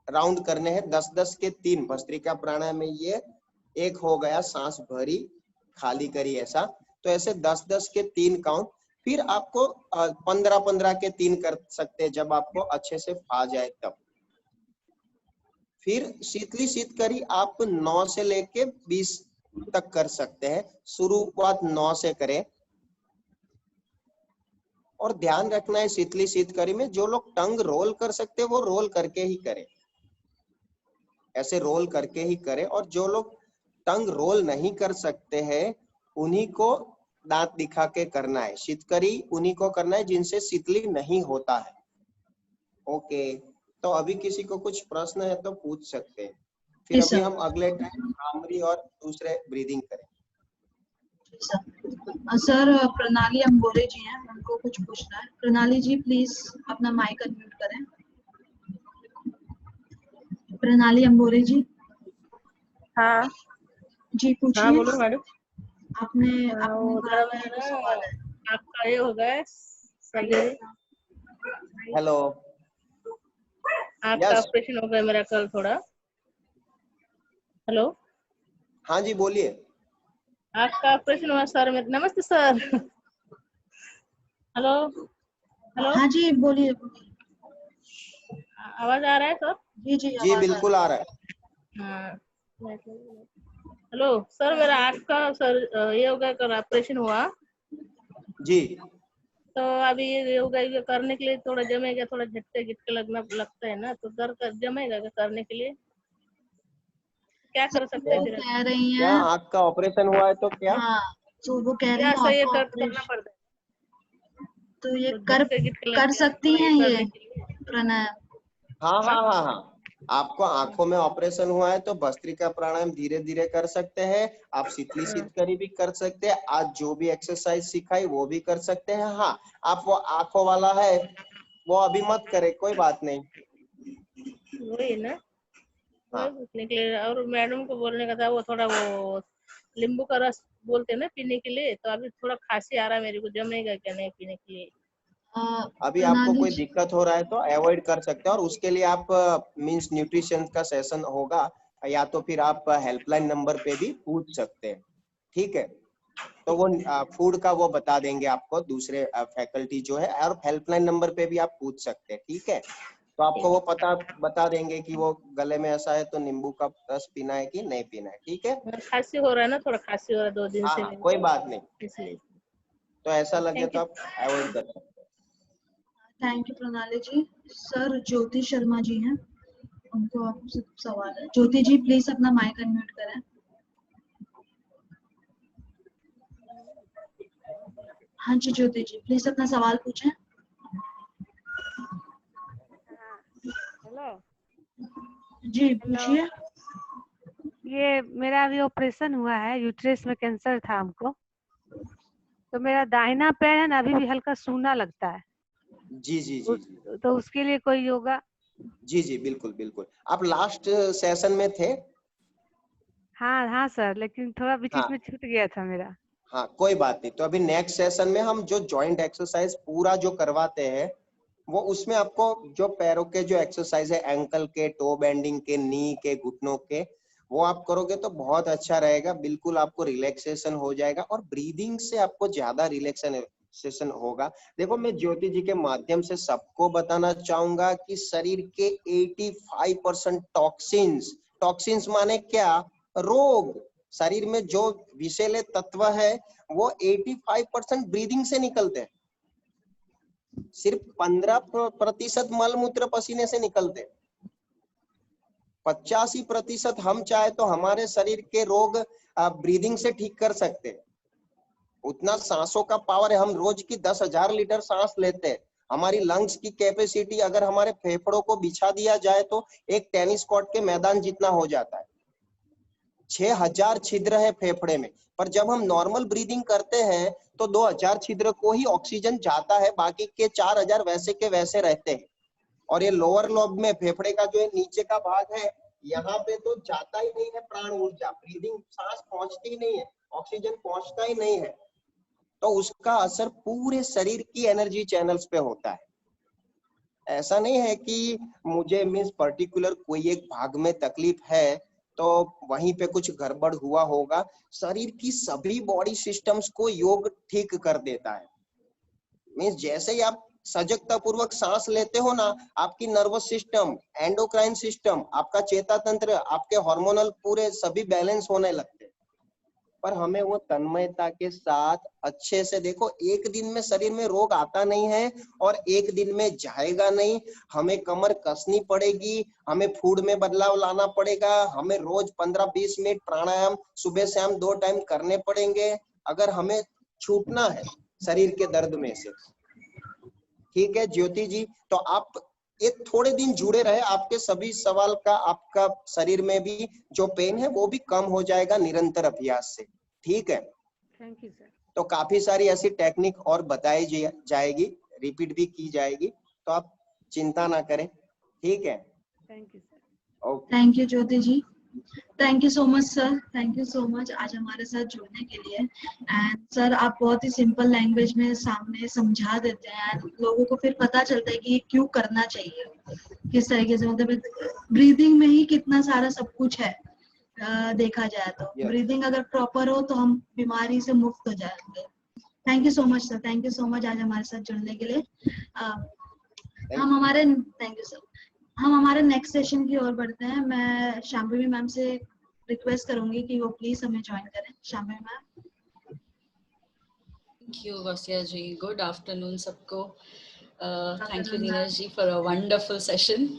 राउंड करने हैं, 10-10 के 3 भस्त्रिका प्राणायाम में। ये एक हो गया सांस भरी खाली करी ऐसा, तो ऐसे 10-10 के 3 काउंट। फिर आपको 15-15 के 3 कर सकते हैं जब आपको अच्छे से आ जाए तब। फिर शीतली शीतकरी आप 9 से लेके 20 तक कर सकते हैं। शुरुआत 9 से करें। और ध्यान रखना है शीतली शीतकरी में जो लोग टंग रोल कर सकते हैं वो रोल करके ही करें, ऐसे रोल करके ही करें। और जो लोग टंग रोल नहीं कर सकते हैं उन्हीं को दांत दिखा के करना है। शीतकरी उन्हीं को करना है जिनसे शीतली नहीं होता है। ओके, तो अभी किसी को कुछ प्रश्न है तो पूछ सकते हैं, फिर
जी
अभी
सर।
हम अगले टाइम भ्रामरी और दूसरे ब्रीदिंग करें।
सर प्रणाली अंबोरे जी हैं, उनको कुछ पूछना है। प्रणाली जी प्लीज अपना माइक अनम्यूट करें। प्रणाली अंबोरे जी।
हाँ
जी
हाँ
पूछिए।
बोलो मैडम।
आपने
वो
अपने
जरा
बारे में
मेरा
सवाल है।
आपका ये हो गया है सर्जरी,
हेलो,
आपका
यस,
ऑपरेशन हो गया मेरा कल थोड़ा। हेलो,
हाँ जी बोलिए।
आपका ऑपरेशन हुआ सर में। नमस्ते सर। हेलो हेलो,
हाँ जी बोलिए।
आवाज आ रहा है सर?
जी जी
जी
आवाज आ
बिल्कुल आ रहा है।
हाँ। हेलो सर, मेरा आँख का सर ये हो गया कल ऑपरेशन हुआ,
जी
तो अभी ये योगा करने के लिए थोड़ा जमेगा, थोड़ा झटके झटके लगता है ना, तो दर्द जमेगा क्या करने के लिए? क्या कर सकते हैं
वो
फिर?
कह रही
क्या
हैं।
आँख का ऑपरेशन हुआ है तो क्या?
हाँ, तो वो कह रही
क्या
हैं
सही
आपको
करना
ऑपरेशन,
पड़ता है?
तो ये
तो
कर
झटके झटके
कर
लगते हैं
सकती
थोड़ा ये
हैं ये
करने के लिए।
प्राणायाम।
हाँ
हाँ
हाँ हाँ हाँ, आपको आंखों में ऑपरेशन हुआ है तो भस्त्रिका प्राणायाम धीरे धीरे कर सकते हैं। आप शीतली शीतकरी भी कर सकते हैं। आज जो भी एक्सरसाइज सिखाई वो भी कर सकते हैं। हाँ, आप वो आंखों वाला है वो अभी मत करे, कोई बात नहीं।
वही ना,
हाँ
वही पूछने के लिए। और मैडम को बोलने का था, वो थोड़ा वो नींबू का रस बोलते हैं ना पीने के लिए, तो अभी थोड़ा खांसी आ रहा है मेरे को, जमेगा क्या नहीं पीने के लिए?
अभी आपको
प्रणाली
कोई
जी।
दिक्कत हो रहा है तो अवॉइड कर सकते हैं और उसके लिए आप मींस न्यूट्रिशन का सेशन होगा या तो फिर आप हेल्पलाइन नंबर पे भी पूछ सकते हैं। ठीक है, तो वो फूड का वो बता देंगे आपको दूसरे फैकल्टी जो है, और हेल्पलाइन नंबर पे भी आप पूछ सकते हैं। ठीक है, तो आपको वो पता बता देंगे कि वो गले में ऐसा है तो नींबू का रस पीना है कि नहीं पीना है। ठीक है,
खांसी हो रहा है ना, थोड़ा खांसी हो रहा है 2 दिन
हाँ
से
हाँ
मेरे
कोई
को,
बात नहीं,
इसलिए।
तो ऐसा लगे
थैंक
तो
यू।
आप अवॉइड कर सकते हैं।
थैंक यू प्रणाली जी। सर ज्योति शर्मा जी हैं, उनको आपसे सवाल है। ज्योति जी प्लीज अपना माइक अनम्यूट करें। हाँ जी ज्योति जी प्लीज अपना सवाल पूछें।
हेलो
जी
हेलो,
पूछिए।
ये मेरा अभी ऑपरेशन हुआ है, यूट्रस में कैंसर था हमको, तो मेरा दाहिना पैर है ना अभी भी हल्का सूना लगता है।
जी जी जी जी
तो उसके लिए कोई योगा?
जी जी बिल्कुल बिल्कुल। आप लास्ट सेशन में थे?
हाँ हाँ सर, लेकिन थोड़ा बीच बीच
हाँ
में छूट गया था मेरा।
हाँ कोई बात नहीं, तो अभी नेक्स्ट सेशन में हम जो जॉइंट एक्सरसाइज पूरा जो करवाते हैं वो उसमें आपको जो पैरों के जो एक्सरसाइज है, एंकल के, टो बेंडिंग के, नी के, घुटनों के, वो आप करोगे तो बहुत अच्छा रहेगा। बिल्कुल आपको रिलैक्सेशन हो जाएगा और ब्रीदिंग से आपको ज्यादा रिलैक्सेशन होगा। देखो मैं ज्योति जी के माध्यम से सबको बताना चाहूंगा कि शरीर के 85% टॉक्सिन्स, टॉक्सिन्स माने क्या? रोग। शरीर में जो विषैले तत्व है वो 85% ब्रीदिंग से निकलते हैं। सिर्फ 15% मल मूत्र पसीने से निकलते, 85% हम चाहे तो हमारे शरीर के रोग ब्रीदिंग से ठीक कर सकते। उतना सांसों का पावर है, हम रोज की 10,000 लीटर सांस लेते हैं। हमारी लंग्स की कैपेसिटी अगर हमारे फेफड़ों को बिछा दिया जाए तो एक टेनिस कोर्ट के मैदान जितना हो जाता है। 6,000 छिद्र है फेफड़े में, पर जब हम नॉर्मल ब्रीदिंग करते हैं तो 2,000 छिद्र को ही ऑक्सीजन जाता है, बाकी के 4,000 वैसे के वैसे रहते हैं। और ये लोअर लोब में फेफड़े का जो नीचे का भाग है, यहाँ पे तो जाता ही नहीं है प्राण ऊर्जा, ब्रीदिंग सांस पहुंचती ही नहीं है, ऑक्सीजन पहुंचता ही नहीं है, तो उसका असर पूरे शरीर की एनर्जी चैनल्स पे होता है। ऐसा नहीं है कि मुझे मीन्स पर्टिकुलर कोई एक भाग में तकलीफ है तो वहीं पे कुछ गड़बड़ हुआ होगा। शरीर की सभी बॉडी सिस्टम्स को योग ठीक कर देता है। मीन्स जैसे ही आप सजगता पूर्वक सांस लेते हो ना, आपकी नर्वस सिस्टम, एंडोक्राइन सिस्टम, आपका चेता तंत्र, आपके हार्मोनल पूरे सभी बैलेंस होने लगते हैं। पर हमें वो तन्मयता के साथ अच्छे से देखो, एक दिन में शरीर में रोग आता नहीं है और एक दिन में जाएगा नहीं। हमें कमर कसनी पड़ेगी, हमें फूड में बदलाव लाना पड़ेगा, हमें रोज 15-20 मिनट प्राणायाम सुबह शाम 2 टाइम करने पड़ेंगे अगर हमें छूटना है शरीर के दर्द में से। ठीक है ज्योति जी, तो आप एक थोड़े दिन जुड़े रहे, आपके सभी सवाल का, आपका शरीर में भी जो पेन है वो भी कम हो जाएगा निरंतर अभ्यास से। ठीक है,
थैंक यू सर।
तो काफी सारी ऐसी टेक्निक और बताई जाएगी, रिपीट भी की जाएगी, तो आप चिंता ना करें। ठीक है,
thank you sir.
Okay,
thank you Jyoti ji, thank you so much sir, thank you so much आज हमारे साथ जुड़ने के लिए। एंड सर आप बहुत ही सिंपल लैंग्वेज में सामने समझा देते हैं एंड लोगों को फिर पता चलता है कि ये क्यों करना चाहिए, किस तरीके से, मतलब ब्रीदिंग में ही कितना सारा सब कुछ है। देखा जाए तो
Yes.
ब्रीदिंग अगर प्रॉपर हो तो हम बीमारी से मुक्त हो जाएंगे। Thank you so much sir, thank you so much आज हमारे साथ जुड़ने के लिए। हम हमारे थैंक यू सर, हम हमारे नेक्स्ट सेशन की ओर बढ़ते हैं। मैं शांभवी मैम से रिक्वेस्ट करूंगी कि वो प्लीज हमें ज्वाइन करें। Shambhavi ma'am.
Thank you Wasiya ji, good afternoon सबको। Thank you
afternoon,
Neena
ma'am.
जी for a wonderful session.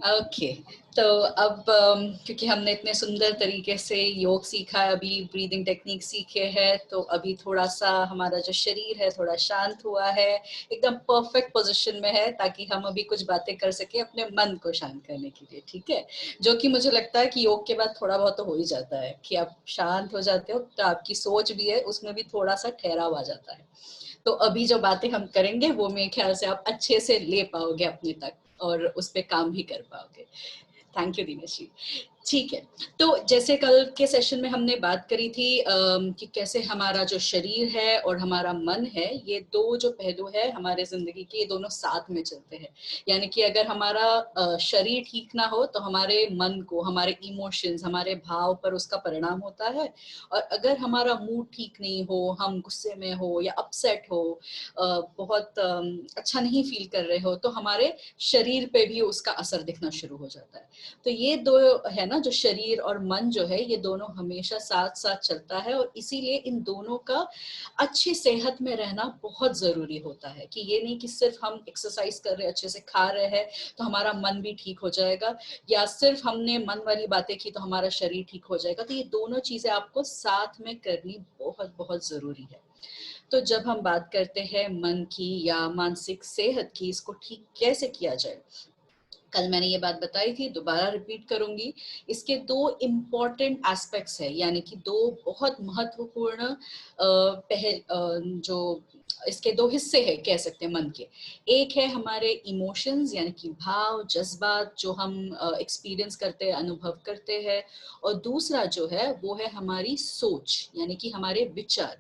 Okay, तो अब क्योंकि हमने इतने सुंदर तरीके से योग सीखा है, अभी ब्रीदिंग टेक्निक सीखे हैं, तो अभी थोड़ा सा हमारा जो शरीर है थोड़ा शांत हुआ है, एकदम परफेक्ट पोजीशन में है, ताकि हम अभी कुछ बातें कर सके अपने मन को शांत करने के लिए। ठीक है, जो कि मुझे लगता है कि योग के बाद थोड़ा बहुत तो हो ही जाता है कि आप शांत हो जाते हो, तो आपकी सोच भी है उसमें भी थोड़ा सा ठहराव आ जाता है। तो अभी जो बातें हम करेंगे वो मेरे ख्याल से आप अच्छे से ले पाओगे अपने तक और उस पे काम भी कर पाओगे। Thank you Dinesh ji. ठीक है, तो जैसे कल के सेशन में हमने बात करी थी कि कैसे हमारा जो शरीर है और हमारा मन है, ये दो जो पहलू है हमारे जिंदगी के, ये दोनों साथ में चलते हैं। यानी कि अगर हमारा शरीर ठीक ना हो तो हमारे मन को, हमारे इमोशंस, हमारे भाव पर उसका परिणाम होता है, और अगर हमारा मूड ठीक नहीं हो, हम गुस्से में हो या अपसेट हो, बहुत अच्छा नहीं फील कर रहे हो, तो हमारे शरीर पे भी उसका असर दिखना शुरू हो जाता है। तो ये दो है ना, जो शरीर और मन जो है, ये दोनों हमेशा साथ साथ चलता है, और इसीलिए इन दोनों का अच्छी सेहत में रहना बहुत जरूरी होता है। कि ये नहीं कि सिर्फ हम एक्सरसाइज कर रहे, अच्छे से खा रहे हैं तो हमारा मन भी ठीक हो जाएगा, या सिर्फ हमने मन वाली बातें की तो हमारा शरीर ठीक हो जाएगा। तो ये दोनों चीजें आपको साथ में करनी बहुत बहुत जरूरी है। तो जब हम बात करते हैं मन की या मानसिक सेहत की, इसको ठीक कैसे किया जाए, कल मैंने ये बात बताई थी, दोबारा रिपीट करूंगी। इसके दो इम्पॉर्टेंट एस्पेक्ट्स है, यानी कि दो बहुत महत्वपूर्ण जो इसके दो हिस्से हैं कह सकते हैं मन के। एक है हमारे इमोशंस, यानी कि भाव, जज्बात, जो हम एक्सपीरियंस करते हैं, अनुभव करते हैं, और दूसरा जो है वो है हमारी सोच, यानी कि हमारे विचार।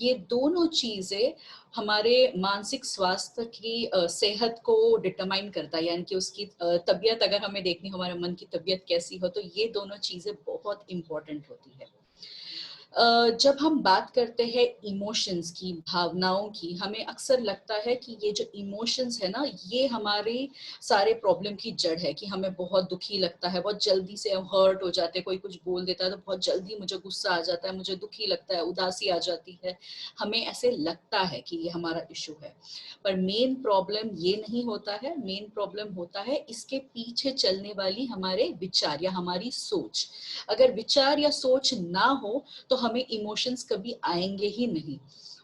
ये दोनों चीजें हमारे मानसिक स्वास्थ्य की सेहत को डिटरमाइन करता है, यानी कि उसकी तबीयत अगर हमें देखनी हो, हमारे मन की तबीयत कैसी हो, तो ये दोनों चीजें बहुत इंपॉर्टेंट होती है। जब हम बात करते हैं इमोशंस की, भावनाओं की, हमें अक्सर लगता है कि ये जो इमोशंस है ना, ये हमारे सारे प्रॉब्लम की जड़ है, कि हमें बहुत दुखी लगता है, बहुत जल्दी से हम हर्ट हो जाते हैं, कोई कुछ बोल देता है तो बहुत जल्दी मुझे गुस्सा आ जाता है, मुझे दुखी लगता है, उदासी आ जाती है, हमें ऐसे लगता है कि ये हमारा इशू है। पर मेन प्रॉब्लम ये नहीं होता है, मेन प्रॉब्लम होता है इसके पीछे चलने वाली हमारे विचार या हमारी सोच। अगर विचार या सोच ना हो तो हमें इमोशंस कभी आएंगे ही नहीं।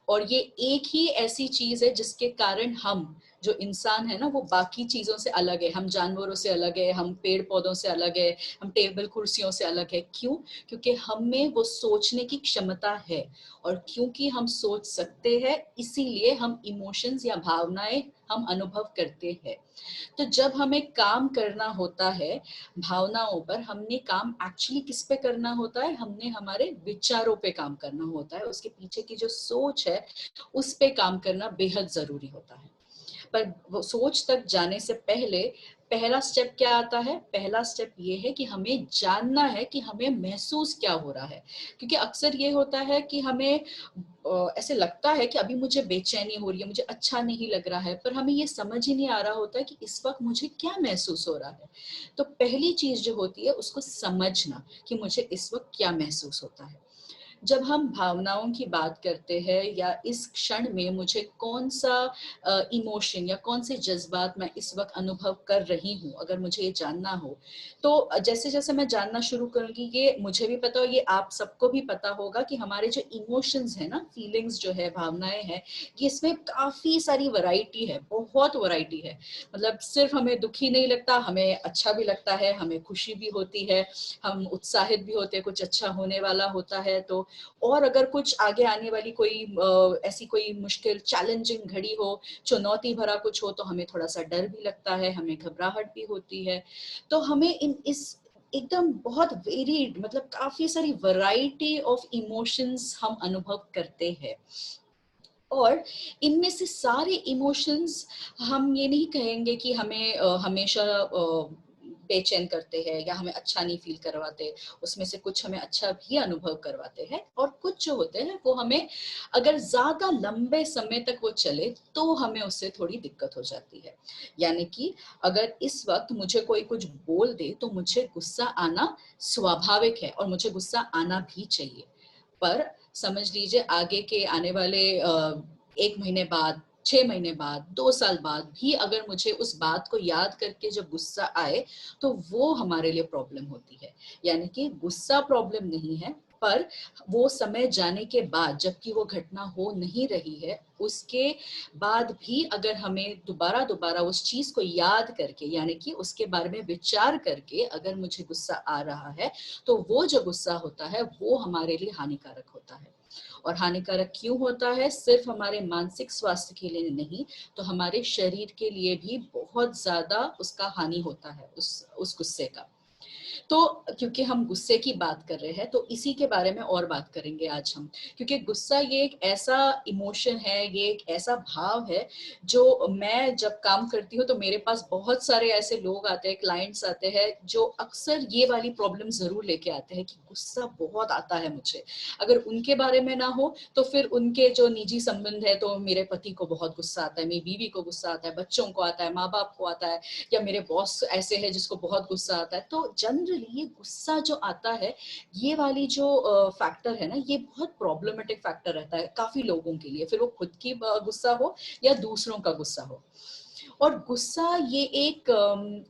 और ये एक ही ऐसी चीज है जिसके कारण हम जो इंसान है ना, वो बाकी चीजों से अलग है, हम जानवरों से अलग है, हम पेड़ पौधों से अलग है, हम टेबल कुर्सियों से अलग है। क्यों? क्योंकि हम में वो सोचने की क्षमता है, और क्योंकि हम सोच सकते हैं इसीलिए हम इमोशंस या भावनाएं हम अनुभव करते हैं। तो जब हमें काम करना होता है भावनाओं पर, हमने काम एक्चुअली किस पे करना होता है, हमने हमारे विचारों पे काम करना होता है, उसके पीछे की जो सोच है उस पे काम करना बेहद जरूरी होता है। पर वो सोच तक जाने से पहले पहला स्टेप क्या आता है? पहला स्टेप ये है कि हमें जानना है कि हमें महसूस क्या हो रहा है। क्योंकि अक्सर ये होता है कि हमें ऐसे लगता है कि अभी मुझे बेचैनी हो रही है, मुझे अच्छा नहीं लग रहा है, पर हमें ये समझ ही नहीं आ रहा होता है कि इस वक्त मुझे क्या महसूस हो रहा है। तो पहली चीज जो होती है उसको समझना कि मुझे इस वक्त क्या महसूस होता है। जब हम भावनाओं की बात करते हैं या इस क्षण में मुझे कौन सा इमोशन या कौन से जज्बात मैं इस वक्त अनुभव कर रही हूँ, अगर मुझे ये जानना हो तो जैसे जैसे मैं जानना शुरू करूंगी, ये मुझे भी पता हो, ये आप सबको भी पता होगा कि हमारे जो इमोशंस है ना, फीलिंग्स जो है, भावनाएं हैं, ये इसमें काफी सारी वैरायटी है, बहुत वैरायटी है। मतलब सिर्फ हमें दुखी नहीं लगता, हमें अच्छा भी लगता है, हमें खुशी भी होती है, हम उत्साहित भी होते हैं, कुछ अच्छा होने वाला होता है तो। और अगर कुछ आगे आने वाली कोई ऐसी कोई मुश्किल चैलेंजिंग घड़ी हो, चुनौती भरा कुछ हो, तो हमें थोड़ा सा डर भी लगता है, हमें घबराहट भी होती है। तो हमें इस एकदम बहुत वेरिड, मतलब काफी सारी वैरायटी ऑफ इमोशंस हम अनुभव करते हैं। और इनमें से सारे इमोशंस हम ये नहीं कहेंगे कि हमें हमेशा बेचैन करते हैं या हमें अच्छा नहीं फील करवाते। उसमें से कुछ हमें अच्छा भी अनुभव करवाते हैं, और कुछ जो होते हैं वो हमें, अगर ज्यादा लंबे समय तक वो चले तो हमें उससे थोड़ी दिक्कत हो जाती है। यानी कि अगर इस वक्त मुझे कोई कुछ बोल दे तो मुझे गुस्सा आना स्वाभाविक है और मुझे गुस्सा आना भी चाहिए। पर समझ लीजिए आगे के आने वाले 1 महीने बाद, 6 महीने बाद, 2 साल बाद भी अगर मुझे उस बात को याद करके जब गुस्सा आए तो वो हमारे लिए प्रॉब्लम होती है। यानी कि गुस्सा प्रॉब्लम नहीं है, पर वो समय जाने के बाद, जबकि वो घटना हो नहीं रही है, उसके बाद भी अगर हमें दोबारा दोबारा उस चीज को याद करके, यानी कि उसके बारे में विचार करके अगर मुझे गुस्सा आ रहा है, तो वो जो गुस्सा होता है वो हमारे लिए हानिकारक होता है। और हानिकारक क्यों होता है? सिर्फ हमारे मानसिक स्वास्थ्य के लिए नहीं, तो हमारे शरीर के लिए भी बहुत ज्यादा उसका हानि होता है, उस गुस्से का। तो क्योंकि हम गुस्से की बात कर रहे हैं तो इसी के बारे में और बात करेंगे आज हम। क्योंकि गुस्सा ये एक ऐसा इमोशन है, ये एक ऐसा भाव है जो, मैं जब काम करती हूँ तो मेरे पास बहुत सारे ऐसे लोग आते हैं, क्लाइंट्स आते हैं, जो अक्सर ये वाली प्रॉब्लम जरूर लेके आते हैं कि गुस्सा बहुत आता है मुझे। अगर उनके बारे में ना हो तो फिर उनके जो निजी संबंध है, तो मेरे पति को बहुत गुस्सा आता है, मेरी बीवी को गुस्सा आता है, बच्चों को आता है, माँ बाप को आता है, या मेरे बॉस ऐसे है जिसको बहुत गुस्सा आता है। तो जनरली ये गुस्सा जो आता है, ये वाली जो फैक्टर है ना, ये बहुत प्रॉब्लमेटिक फैक्टर रहता है काफी लोगों के लिए, फिर वो खुद की गुस्सा हो या दूसरों का गुस्सा हो। और गुस्सा ये एक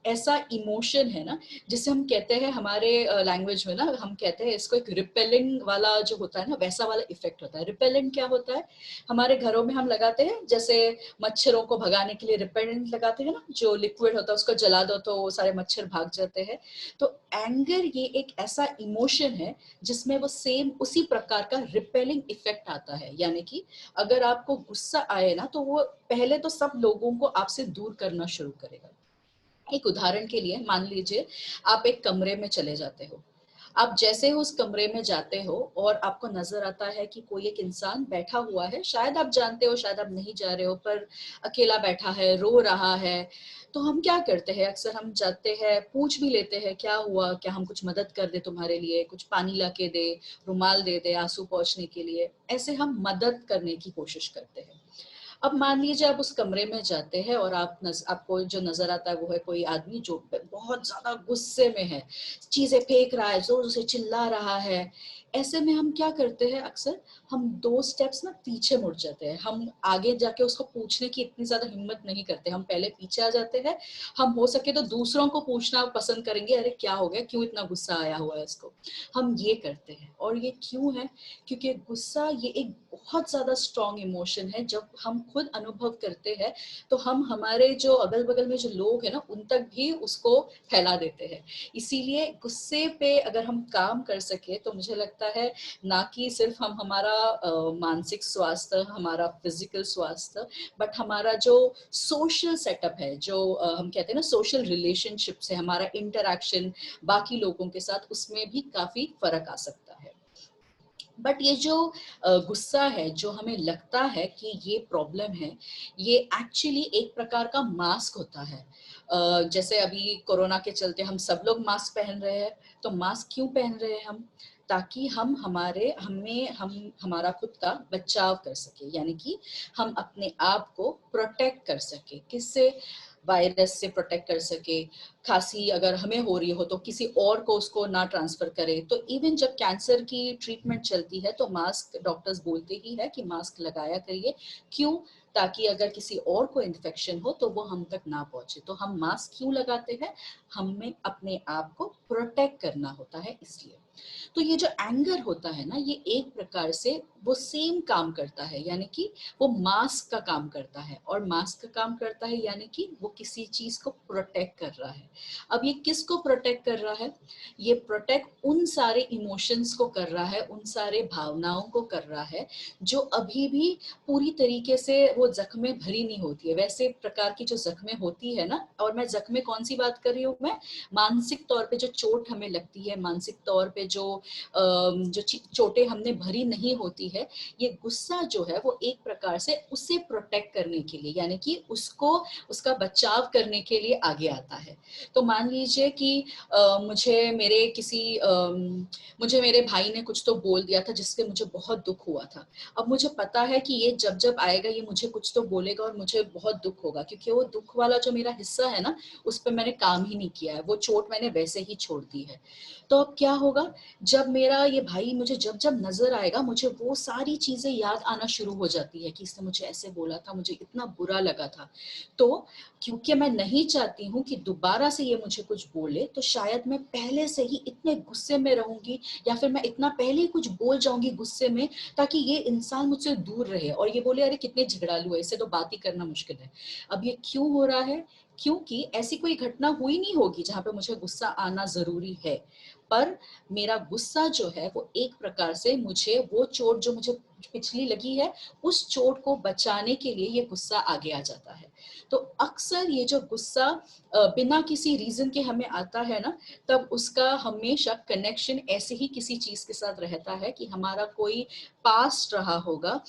ऐसा इमोशन है ना, जिसे हम कहते हैं हमारे लैंग्वेज में ना, हम कहते हैं इसको एक रिपेलिंग वाला जो होता है ना, वैसा वाला इफेक्ट होता है। रिपेलेंट क्या होता है? हमारे घरों में हम लगाते हैं, जैसे मच्छरों को भगाने के लिए रिपेलेंट लगाते हैं ना, जो लिक्विड होता है उसको जला दो तो वो सारे मच्छर भाग जाते हैं। तो एंगर ये एक ऐसा इमोशन है जिसमें वो सेम उसी प्रकार का रिपेलिंग इफेक्ट आता है। यानी कि अगर आपको गुस्सा आए ना, तो वो पहले तो सब लोगों को आपसे दूर करना शुरू करेगा। एक उदाहरण के लिए मान लीजिए आप एक कमरे में चले जाते हो, आप जैसे ही उस कमरे में जाते हो और आपको नजर आता है कि कोई एक इंसान बैठा हुआ है, शायद आप जानते हो शायद आप नहीं जा रहे हो, पर अकेला बैठा है, रो रहा है, तो हम क्या करते हैं, अक्सर हम जाते हैं, पूछ भी लेते हैं क्या हुआ, क्या हम कुछ मदद कर दे तुम्हारे लिए, कुछ पानी ला के दे, रुमाल दे दे आंसू पोंछने के लिए, ऐसे हम मदद करने की कोशिश करते हैं। अब मान लीजिए आप उस कमरे में जाते हैं और आपको जो नजर आता है वो है कोई आदमी जो बहुत ज्यादा गुस्से में है, चीजें फेंक रहा है, जोर से चिल्ला रहा है। ऐसे में हम क्या करते हैं, अक्सर हम 2 स्टेप्स ना पीछे मुड़ जाते हैं, हम आगे जाके उसको पूछने की इतनी ज्यादा हिम्मत नहीं करते, हम पहले पीछे आ जाते हैं। हम हो सके तो दूसरों को पूछना पसंद करेंगे, अरे क्या हो गया, क्यों इतना गुस्सा आया हुआ है इसको, हम ये करते हैं। और ये क्यों है, क्योंकि गुस्सा ये एक बहुत ज्यादा स्ट्रॉन्ग इमोशन है। जब हम खुद अनुभव करते हैं तो हम हमारे जो अगल बगल में जो लोग हैं ना उन तक भी उसको फैला देते हैं। इसीलिए गुस्से पे अगर हम काम कर सके तो मुझे लगता है ना कि सिर्फ हम हमारा मानसिक स्वास्थ्य, हमारा फिजिकल स्वास्थ्य, बट हमारा जो सोशल सेटअप है, जो हम कहते हैं ना सोशल रिलेशनशिप से हमारा इंटरेक्शन बाकी लोगों के साथ, उसमें भी काफी फर्क आ सकता है। बट ये जो गुस्सा है, जो हमें लगता है कि ये प्रॉब्लम है, ये एक्चुअली एक प्रकार का मास्क होता है। जैसे अभी कोरोना के चलते हम सब लोग मास्क पहन रहे हैं, तो मास्क क्यों पहन रहे हैं हम, ताकि हम हमारा खुद का बचाव कर सके, यानी कि हम अपने आप को प्रोटेक्ट कर सके। किससे, वायरस से प्रोटेक्ट कर सके, खांसी अगर हमें हो रही हो तो किसी और को उसको ना ट्रांसफर करे। तो इवन जब कैंसर की ट्रीटमेंट चलती है तो मास्क डॉक्टर्स बोलते ही है कि मास्क लगाया करिए, क्यों, ताकि अगर किसी और को इन्फेक्शन हो तो वो हम तक ना पहुंचे। तो हम मास्क क्यों लगाते हैं, हमें अपने आप को प्रोटेक्ट करना होता है इसलिए। तो ये जो एंगर होता है ना, ये एक प्रकार से वो सेम काम करता है, यानी कि वो मास्क का काम करता है, और मास्क का काम करता है यानी कि वो किसी चीज को प्रोटेक्ट कर रहा है। अब ये किसको प्रोटेक्ट कर रहा है, ये प्रोटेक्ट उन सारे इमोशंस को कर रहा है, उन सारे भावनाओं को कर रहा है जो अभी भी पूरी तरीके से वो जख्में भरी नहीं होती है। वैसे प्रकार की जो जख्में होती है ना, और मैं जख्में कौन सी बात कर रही हूँ, मैं मानसिक तौर पे जो चोट हमें लगती है, मानसिक तौर पे जो चोटें हमने भरी नहीं होती है, ये गुस्सा जो है वो एक प्रकार से उसे प्रोटेक्ट करने के लिए, यानी कि उसको उसका बचाव करने के लिए आगे आता है। तो मान लीजिए कि मुझे मेरे भाई ने कुछ तो बोल दिया था जिससे मुझे बहुत दुख हुआ था। अब मुझे पता है कि ये जब जब आएगा ये मुझे कुछ तो बोलेगा और मुझे बहुत दुख होगा, क्योंकि वो दुख वाला जो मेरा हिस्सा है ना, उस पर मैंने काम ही नहीं किया है, वो चोट मैंने वैसे ही छोड़ दी है। तो अब क्या होगा, जब मेरा ये भाई मुझे जब जब नजर आएगा, मुझे वो सारी चीजें याद आना शुरू हो जाती है कि इसने मुझे ऐसे बोला था, मुझे इतना बुरा लगा था। तो क्योंकि मैं नहीं चाहती हूँ कि दोबारा से ये मुझे कुछ बोले, तो शायद मैं पहले से ही इतने गुस्से में रहूंगी, या फिर मैं इतना पहले ही कुछ बोल जाऊंगी गुस्से में, ताकि ये इंसान मुझसे दूर रहे और ये बोले अरे कितने झगड़ालू है, इससे तो बात ही करना मुश्किल है। अब ये क्यों हो रहा है, क्योंकि ऐसी कोई घटना हुई नहीं होगी जहां पे मुझे गुस्सा आना जरूरी है, पर मेरा गुस्सा जो है वो एक प्रकार से मुझे वो चोट जो मुझे पिछली लगी है, उस चोट को बचाने के लिए ये गुस्सा आगे आ जाता है। तो अक्सर ये जो गुस्सा बिना किसी रीजन के हमें आता है ना, तब उसका हमेशा कनेक्शन ऐसे ही किसी चीज के साथ रहता है कि हमारा कोई पास्ट रहा होगा,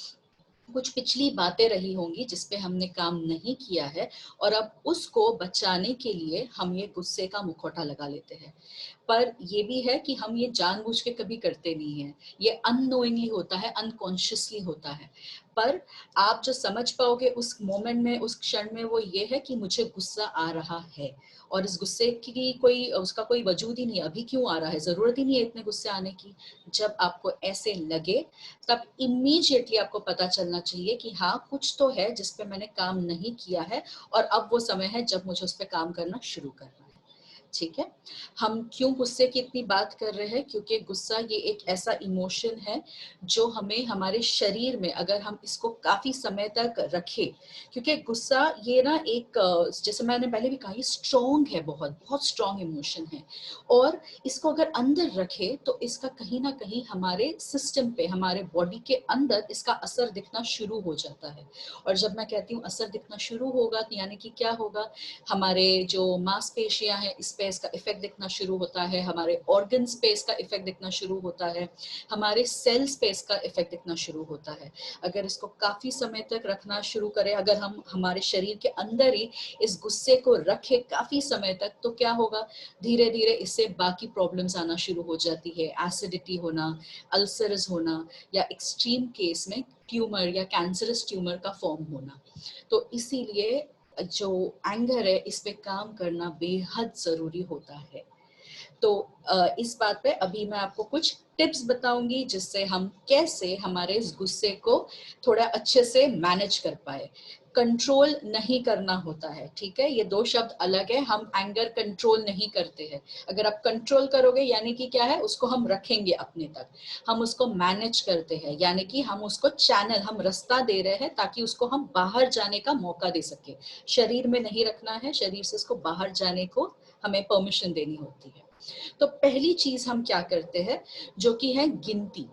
कुछ पिछली बातें रही होंगी जिसपे हमने काम नहीं किया है, और अब उसको बचाने के लिए हम ये गुस्से का मुखौटा लगा लेते हैं। पर ये भी है कि हम ये जानबूझ के कभी करते नहीं है, ये अननोइंगली होता है, अनकॉन्शियसली होता है। पर आप जो समझ पाओगे उस मोमेंट में, उस क्षण में, वो ये है कि मुझे गुस्सा आ रहा है, और इस गुस्से की कोई उसका कोई वजूद ही नहीं है, अभी क्यों आ रहा है, जरूरत ही नहीं है इतने गुस्से आने की। जब आपको ऐसे लगे तब इमीडिएटली आपको पता चलना चाहिए कि हाँ कुछ तो है जिस पे मैंने काम नहीं किया है, और अब वो समय है जब मुझे उस पर काम करना शुरू करना है। ठीक है, हम क्यों गुस्से की इतनी बात कर रहे हैं, क्योंकि गुस्सा ये एक ऐसा इमोशन है जो हमें हमारे शरीर में, अगर हम इसको काफी समय तक रखें, क्योंकि गुस्सा ये ना एक जैसे मैंने पहले भी कहा, ये स्ट्रॉन्ग है, बहुत बहुत स्ट्रॉन्ग इमोशन है, और इसको अगर अंदर रखे तो इसका कहीं ना कहीं हमारे सिस्टम पे, हमारे बॉडी के अंदर इसका असर दिखना शुरू हो जाता है। और जब मैं कहती हूँ असर दिखना शुरू होगा, तो यानी कि क्या होगा, हमारे जो मांसपेशियां हैं इस पे पे इसका इफेक्ट दिखना शुरू होता है, हमारे ऑर्गन्स पे इसका इफेक्ट दिखना शुरू होता है, हमारे सेल्स पे इसका इफेक्ट दिखना शुरू होता है। अगर इसको काफी समय तक रखना शुरू करें, अगर हम हमारे शरीर के अंदर ही इस गुस्से को रखें काफी समय तक, तो क्या होगा, धीरे धीरे इससे बाकी प्रॉब्लम्स आना शुरू हो जाती है, एसिडिटी होना, अल्सर्स होना, या एक्सट्रीम केस में ट्यूमर या कैंसरस ट्यूमर का फॉर्म होना। तो इसीलिए जो एंगर है इस पे काम करना बेहद जरूरी होता है। तो इस बात पे अभी मैं आपको कुछ टिप्स बताऊंगी जिससे हम कैसे हमारे इस गुस्से को थोड़ा अच्छे से मैनेज कर पाए। कंट्रोल नहीं करना होता है, ठीक है, ये दो शब्द अलग है। हम एंगर कंट्रोल नहीं करते हैं। अगर आप कंट्रोल करोगे यानी कि क्या है, उसको हम रखेंगे अपने तक, हम उसको मैनेज करते हैं, यानी कि हम उसको चैनल, हम रास्ता दे रहे हैं ताकि उसको हम बाहर जाने का मौका दे सके। शरीर में नहीं रखना है, शरीर से उसको बाहर जाने को हमें परमिशन देनी होती है। तो पहली चीज हम क्या करते हैं, जो कि है गिनती।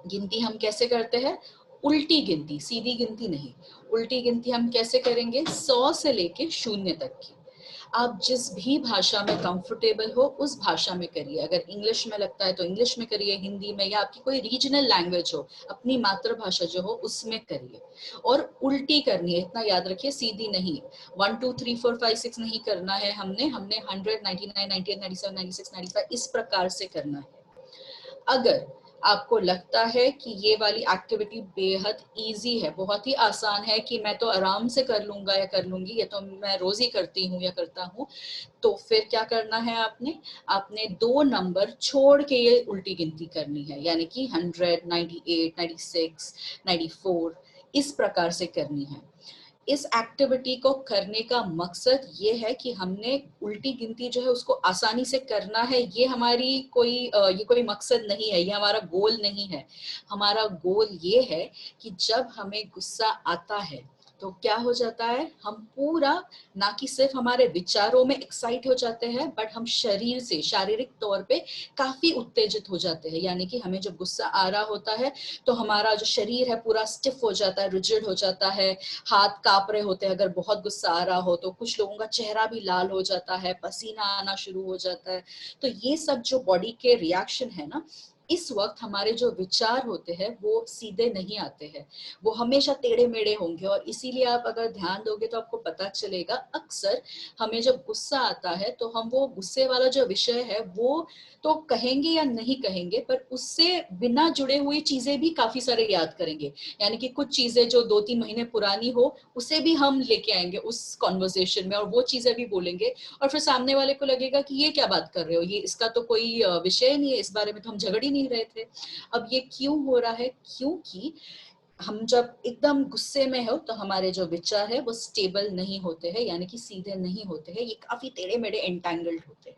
गिनती हम कैसे करते हैं, उल्टी गिनती, सीधी गिनती नहीं, उल्टी गिनती हम कैसे करेंगे, 100 से लेके 0 तक की। आप जिस भी भाषा में कंफर्टेबल हो उस भाषा में करिए। अगर इंग्लिश में लगता है तो इंग्लिश में करिए, हिंदी में, या आपकी कोई रीजनल लैंग्वेज हो, अपनी मातृभाषा जो हो उसमें करिए। और उल्टी करनी है, इतना याद रखिए, सीधी नहीं। 1 2 3 4 5 6 नहीं करना है हमने 100 99 98 97 96 95 इस प्रकार से करना है। अगर आपको लगता है कि ये वाली एक्टिविटी बेहद इजी है, बहुत ही आसान है, कि मैं तो आराम से कर लूंगा या कर लूंगी, ये तो मैं रोज ही करती हूँ या करता हूँ, तो फिर क्या करना है, आपने 2 नंबर छोड़ के ये उल्टी गिनती करनी है, यानी कि 100 98 96 94 इस प्रकार से करनी है। इस एक्टिविटी को करने का मकसद ये है कि हमने उल्टी गिनती जो है उसको आसानी से करना है। ये हमारी ये कोई मकसद नहीं है, ये हमारा गोल नहीं है। हमारा गोल ये है कि जब हमें गुस्सा आता है तो क्या हो जाता है, हम पूरा, ना कि सिर्फ हमारे विचारों में एक्साइट हो जाते हैं, बट हम शरीर से, शारीरिक तौर पे काफी उत्तेजित हो जाते हैं। यानी कि हमें जब गुस्सा आ रहा होता है तो हमारा जो शरीर है पूरा स्टिफ हो जाता है, रिजिड हो जाता है, हाथ कांप रहे होते हैं। अगर बहुत गुस्सा आ रहा हो तो कुछ लोगों का चेहरा भी लाल हो जाता है, पसीना आना शुरू हो जाता है। तो ये सब जो बॉडी के रिएक्शन है ना, इस वक्त हमारे जो विचार होते हैं वो सीधे नहीं आते हैं, वो हमेशा टेढ़े मेढ़े होंगे। और इसीलिए आप अगर ध्यान दोगे तो आपको पता चलेगा, अक्सर हमें जब गुस्सा आता है तो हम वो गुस्से वाला जो विषय है वो तो कहेंगे या नहीं कहेंगे, पर उससे बिना जुड़े हुई चीजें भी काफी सारे याद करेंगे। यानी कि कुछ चीजें जो 2-3 महीने पुरानी हो उसे भी हम लेके आएंगे उस कॉन्वर्सेशन में, और वो चीजें भी बोलेंगे, और फिर सामने वाले को लगेगा कि ये क्या बात कर रहे हो, ये इसका तो कोई विषय नहीं है, इस बारे में तो हम झगड़ ही नहीं रहे थे। अब ये क्यों हो रहा है, क्योंकि हम जब एकदम गुस्से में हो तो हमारे जो विचार है वो स्टेबल नहीं होते हैं, यानी कि सीधे नहीं होते हैं, ये काफी टेढ़े मेढ़े एंटैंगल्ड होते हैं।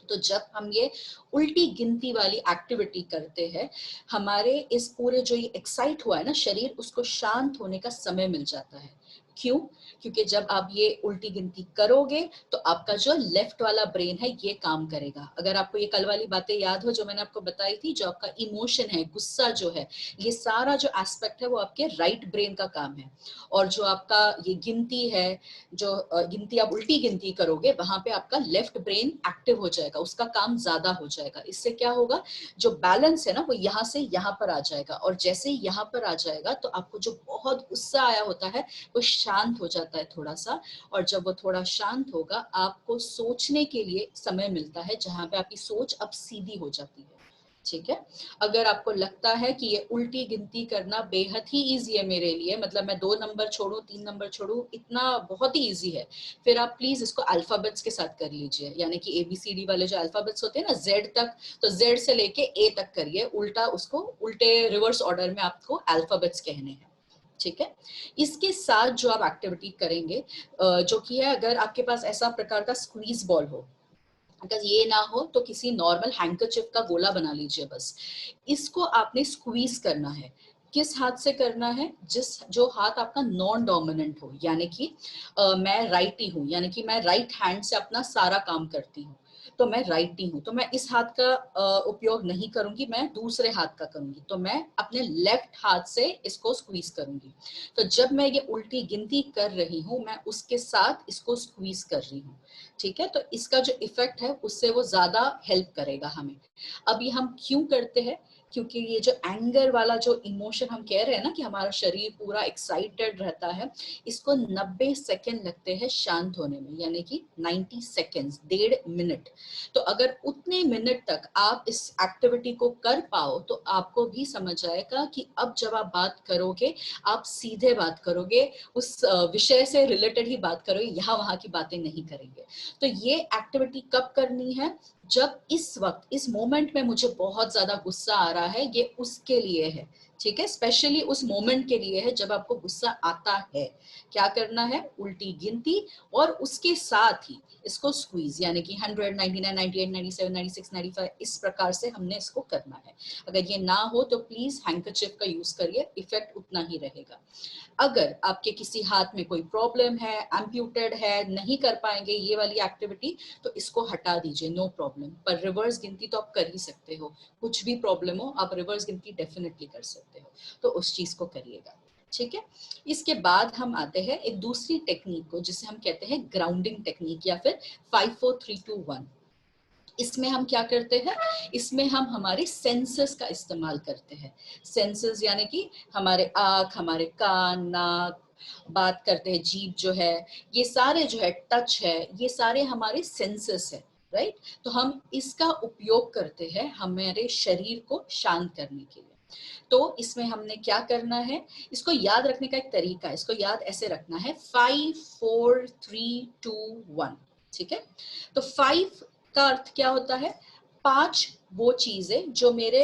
तो जब हम ये उल्टी गिनती वाली एक्टिविटी करते हैं, हमारे इस पूरे जो ये एक्साइट हुआ है ना शरीर, उसको शांत होने का समय मिल जाता है। क्यों? क्योंकि जब आप ये उल्टी गिनती करोगे तो आपका जो लेफ्ट वाला ब्रेन है ये काम करेगा। अगर आपको ये कल वाली बातें याद हो जो मैंने आपको बताई थी, जो आपका इमोशन है, गुस्सा जो है, ये सारा जो एस्पेक्ट है वो आपके राइट ब्रेन का काम है। और जो आपका ये गिनती है, जो गिनती आप उल्टी गिनती करोगे, वहां पे आपका लेफ्ट ब्रेन एक्टिव हो जाएगा, उसका काम ज्यादा हो जाएगा। इससे क्या होगा, जो बैलेंस है ना वो यहाँ से यहाँ पर आ जाएगा, और जैसे ही यहाँ पर आ जाएगा तो आपको जो बहुत गुस्सा आया होता है वो शांत हो जाता है थोड़ा सा। और जब वो थोड़ा शांत होगा, आपको सोचने के लिए समय मिलता है, जहां पे आपकी सोच अब सीधी हो जाती है। ठीक है, अगर आपको लगता है कि ये उल्टी गिनती करना बेहद ही इजी है मेरे लिए, मतलब मैं 2 नंबर छोड़ू 3 नंबर छोड़ू, इतना बहुत ही इजी है, फिर आप प्लीज इसको अल्फाबेट्स के साथ कर लीजिए। यानी कि ABCD वाले जो अल्फाबेट्स होते हैं ना, Z तक, तो Z से लेके A तक करिए, उल्टा उसको उल्टे रिवर्स ऑर्डर में आपको अल्फाबेट्स कहने हैं। ठीक है, इसके साथ जो आप एक्टिविटी करेंगे, जो कि है, अगर आपके पास ऐसा प्रकार का स्क्वीज बॉल हो, अगर ये ना हो तो किसी नॉर्मल हैंकरचिप का गोला बना लीजिए बस। इसको आपने स्क्वीज करना है। किस हाथ से करना है, जो हाथ आपका नॉन डोमिनेंट हो, यानी कि मैं राइटी हूँ, यानी कि मैं राइट हैंड से अपना सारा काम करती हूँ, तो मैं राइटी हूँ, तो मैं इस हाथ का उपयोग नहीं करूंगी, मैं दूसरे हाथ का करूंगी, तो मैं अपने लेफ्ट हाथ से इसको स्क्वीज करूंगी। तो जब मैं ये उल्टी गिनती कर रही हूँ, मैं उसके साथ इसको स्क्वीज कर रही हूँ, ठीक है। तो इसका जो इफेक्ट है उससे वो ज्यादा हेल्प करेगा हमें। अब ये हम क्यों करते हैं, क्योंकि ये जो एंगर वाला जो इमोशन हम कह रहे हैं ना कि हमारा शरीर पूरा एक्साइटेड रहता है, इसको 90 सेकेंड लगते हैं शांत होने में, यानी कि 90 सेकेंड्स, 1.5 मिनट। तो अगर उतने मिनट तक आप इस एक्टिविटी को कर पाओ तो आपको भी समझ आएगा कि अब जब आप बात करोगे आप सीधे बात करोगे, उस विषय से रिलेटेड ही बात करोगे, यहाँ वहां की बातें नहीं करेंगे। तो ये एक्टिविटी कब करनी है, जब इस वक्त इस मोमेंट में मुझे बहुत ज्यादा गुस्सा आ रहा है, ये उसके लिए है, ठीक है। स्पेशली उस मोमेंट के लिए है जब आपको गुस्सा आता है। क्या करना है, उल्टी गिनती और उसके साथ ही इसको स्क्वीज, यानी कि 100, 99, 98, 97, 96, 95, इस प्रकार से हमने इसको करना है। अगर ये ना हो तो प्लीज हैंकरचिफ का यूज करिए, इफेक्ट उतना ही रहेगा। अगर आपके किसी हाथ में कोई प्रॉब्लम है, एम्प्यूटेड है, नहीं कर पाएंगे ये वाली एक्टिविटी, तो इसको हटा दीजिए, नो प्रॉब्लम। पर रिवर्स गिनती तो आप कर ही सकते हो, कुछ भी प्रॉब्लम हो आप रिवर्स गिनती डेफिनेटली कर सकते हो, तो उस चीज को करिएगा, ठीक है। इसके बाद हम आते हैं एक दूसरी टेक्निक को, जिसे हम कहते हैं ग्राउंडिंग टेक्निक या फिर 5 4 3 2 1। इसमें हम क्या करते हैं, इसमें हम हमारे सेंसेस का इस्तेमाल करते हैं। सेंसेस यानी कि हमारे आँख, हमारे कान, नाक, बात करते हैं जीभ जो है, ये सारे जो है, टच है, ये सारे हमारे सेंसेस है, राइट। तो हम इसका उपयोग करते हैं हमारे शरीर को शांत करने के लिए। तो इसमें हमने क्या करना है, इसको याद रखने का एक तरीका है, इसको याद ऐसे रखना है 5 4 3 2 1, ठीक है। तो 5 का अर्थ क्या होता है, 5 वो चीजें जो मेरे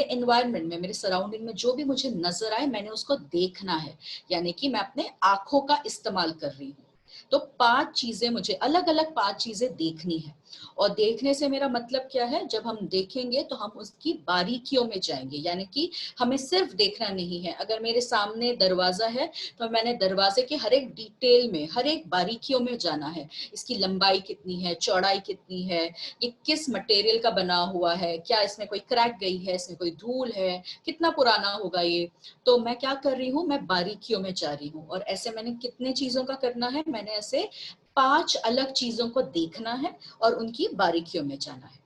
एनवायरनमेंट में, मेरे सराउंडिंग में जो भी मुझे नजर आए, मैंने उसको देखना है, यानी कि मैं अपने आंखों का इस्तेमाल कर रही हूँ। तो 5 चीजें मुझे, अलग अलग 5 चीजें देखनी है। और देखने से मेरा मतलब क्या है, जब हम देखेंगे तो हम उसकी बारीकियों में जाएंगे, यानी कि हमें सिर्फ देखना नहीं है। अगर मेरे सामने दरवाजा है तो मैंने दरवाजे के हर एक डिटेल में, हर एक बारीकियों में जाना है। इसकी लंबाई कितनी है, चौड़ाई कितनी है, ये किस मटेरियल का बना हुआ है, क्या इसमें कोई क्रैक गई है, इसमें कोई धूल है, कितना पुराना होगा ये। तो मैं क्या कर रही हूँ, मैं बारीकियों में जा रही हूँ। और ऐसे मैंने कितने चीजों का करना है, मैंने ऐसे 5 अलग चीजों को देखना है और उनकी बारीकियों में जाना है।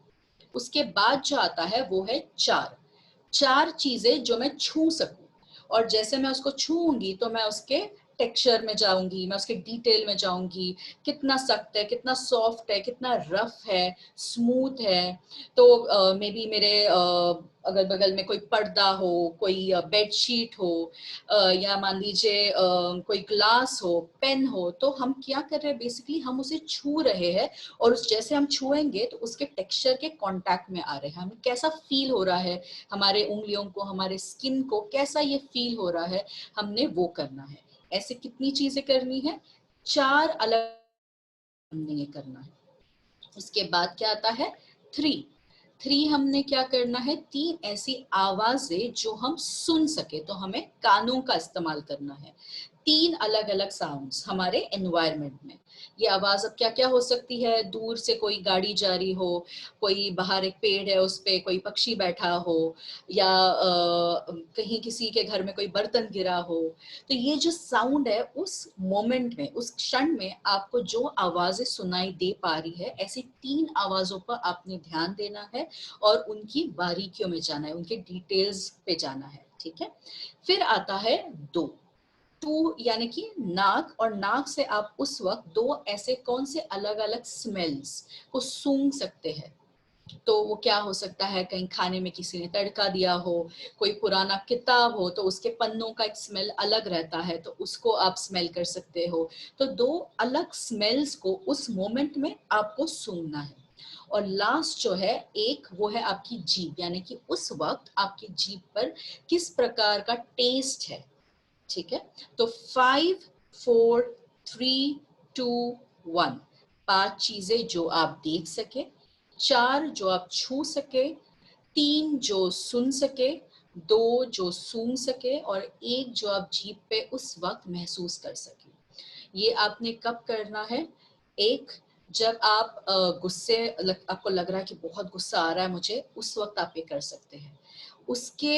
उसके बाद जो आता है वो है 4 चीजें जो मैं छू सकूं। और जैसे मैं उसको छूंगी तो मैं उसके टेक्सचर में जाऊंगी, मैं उसके डिटेल में जाऊंगी, कितना सख्त है, कितना सॉफ्ट है, कितना रफ है, स्मूथ है। तो मे बी मेरे अगल बगल में कोई पर्दा हो, कोई बेडशीट हो, या मान लीजिए कोई ग्लास हो, पेन हो, तो हम क्या कर रहे हैं, बेसिकली हम उसे छू रहे हैं। और उस जैसे हम छुएंगे तो उसके टेक्सचर के कांटेक्ट में आ रहे हैं, हमें कैसा फील हो रहा है, हमारे उंगलियों को, हमारे स्किन को कैसा ये फील हो रहा है, हमने वो करना है। ऐसे कितनी चीजें करनी है, 4 अलग हमने ये करना है। उसके बाद क्या आता है 3 हमने क्या करना है, 3 ऐसी आवाजें जो हम सुन सके, तो हमें कानों का इस्तेमाल करना है। 3 अलग अलग साउंड्स हमारे एनवायरनमेंट में। ये आवाज अब क्या क्या हो सकती है, दूर से कोई गाड़ी जा रही हो, कोई बाहर एक पेड़ है उस पे कोई पक्षी बैठा हो, या कहीं किसी के घर में कोई बर्तन गिरा हो। तो ये जो साउंड है, उस मोमेंट में, उस क्षण में आपको जो आवाजें सुनाई दे पा रही है, ऐसी 3 आवाजों पर आपने ध्यान देना है और उनकी बारीकियों में जाना है, उनके डिटेल्स पे जाना है, ठीक है। फिर आता है 2 यानी कि नाक, और नाक से आप उस वक्त 2 ऐसे कौन से अलग अलग स्मेल्स को सूंघ सकते हैं। तो वो क्या हो सकता है, कहीं खाने में किसी ने तड़का दिया हो, कोई पुराना किताब हो तो उसके पन्नों का एक स्मेल अलग रहता है, तो उसको आप स्मेल कर सकते हो। तो 2 अलग स्मेल्स को उस मोमेंट में आपको सूंघना है। और लास्ट जो है एक, वो है आपकी जीभ, यानी कि उस वक्त आपकी जीभ पर किस प्रकार का टेस्ट है, ठीक है। तो 5 4 3 2 1, 5 चीजें जो आप देख सके, 4 जो आप छू सके, 3 जो सुन सके, 2 जो सूंघ सके, और 1 जो आप जीभ पे उस वक्त महसूस कर सके। ये आपने कब करना है, एक जब आप आपको लग रहा है कि बहुत गुस्सा आ रहा है मुझे, उस वक्त आप ये कर सकते हैं। उसके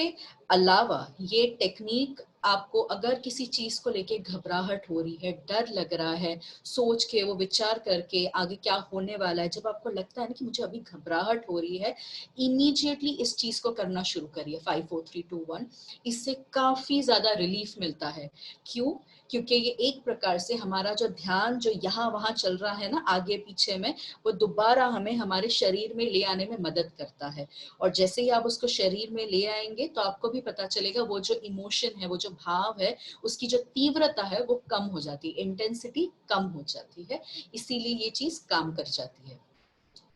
अलावा ये टेक्निक आपको अगर किसी चीज को लेके घबराहट हो रही है, डर लग रहा है, सोच के वो विचार करके आगे क्या होने वाला है, जब आपको लगता है ना कि मुझे अभी घबराहट हो रही है, इमीडिएटली इस चीज को करना शुरू करिए 5 4 3 2 1। इससे काफी ज्यादा रिलीफ मिलता है। क्यों? क्योंकि ये एक प्रकार से हमारा जो ध्यान जो यहाँ वहां चल रहा है ना आगे पीछे में, वो दोबारा हमें हमारे शरीर में ले आने में मदद करता है। और जैसे ही आप उसको शरीर में ले आएंगे तो आपको भी पता चलेगा वो जो इमोशन है, वो जो भाव है, उसकी जो तीव्रता है वो कम हो जाती है, इंटेंसिटी कम हो जाती है। इसीलिए ये चीज काम कर जाती है।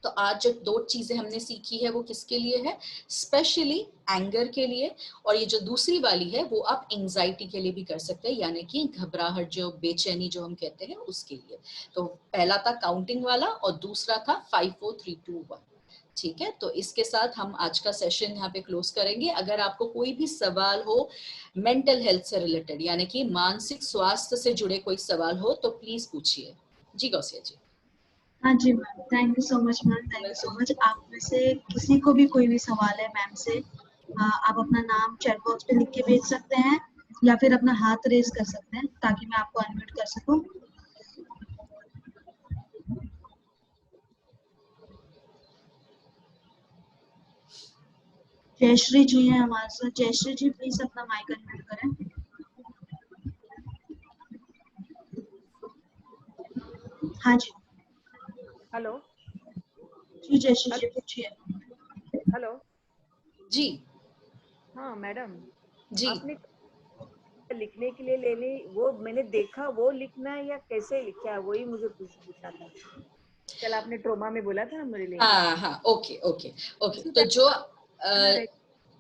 तो आज जो 2 चीजें हमने सीखी है वो किसके लिए है? स्पेशली एंगर के लिए। और ये जो दूसरी वाली है वो आप एंजाइटी के लिए भी कर सकते हैं, यानी कि घबराहट, जो बेचैनी जो हम कहते हैं, उसके लिए। तो पहला था काउंटिंग वाला और दूसरा था 5 4 3 2 1। ठीक है, तो इसके साथ हम आज का सेशन यहाँ पे क्लोज करेंगे। अगर आपको कोई भी सवाल हो मेंटल हेल्थ से रिलेटेड, यानी कि मानसिक स्वास्थ्य से जुड़े कोई सवाल हो, तो प्लीज पूछिए। जी गौसिया जी।
हाँ जी ma'am, thank you so much ma'am, thank you so much. आप में से किसी को भी कोई भी सवाल है मैम से, आप अपना नाम चैट बॉक्स पे लिख के भेज सकते हैं या फिर अपना हाथ रेज कर सकते हैं ताकि मैं आपको अनम्यूट कर सकूं। जयश्री जी हैं हमारे साथ। जयश्री जी प्लीज अपना माइक अनम्यूट करें। हाँ जी
हेलो
जी, जयश्री जी पूछिए।
हेलो।
जी
हाँ मैडम,
जी।
आपने लिखने के लिए लेनी, वो मैंने देखा वो लिखना है या कैसे लिखा है, वही मुझे पूछना था। कल आपने ट्रोमा में बोला था ना मेरे लिए।
हाँ हाँ, ओके ओके ओके। तो जो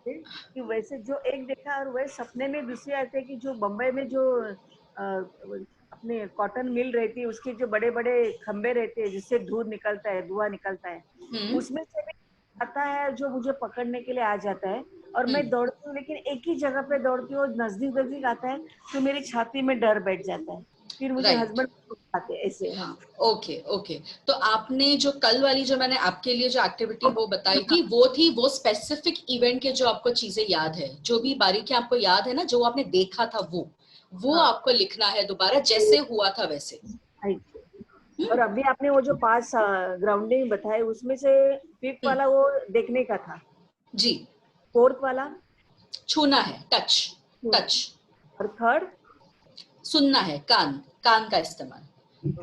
कि वैसे जो एक देखा और वह सपने में दूसरे आते कि जो बम्बई में जो अपने कॉटन मिल रहती है, उसके जो बड़े बड़े खंबे रहते हैं जिससे धुआं निकलता है, उसमें से भी आता है जो मुझे पकड़ने के लिए आ जाता है। और मैं दौड़ती हूँ, लेकिन एक ही जगह पे दौड़ती हूँ, नजदीक नजदीक आता है तो मेरी छाती में डर बैठ जाता है, फिर मुझे हस्बैंड आते ऐसे। हाँ
ओके ओके। तो आपने जो कल वाली जो मैंने आपके लिए जो एक्टिविटी वो बताई थी, वो स्पेसिफिक इवेंट के जो आपको चीजें याद है, जो भी बारीकियां आपको याद है ना, जो आपने देखा था वो आपको लिखना है दोबारा, जैसे हुआ था वैसे।
और अभी आपने वो जो 5 ग्राउंडिंग बताए, उसमें से 5th वाला वो देखने का था
जी।
4th वाला
छूना है, टच।
और 3rd
सुनना है, कान का इस्तेमाल।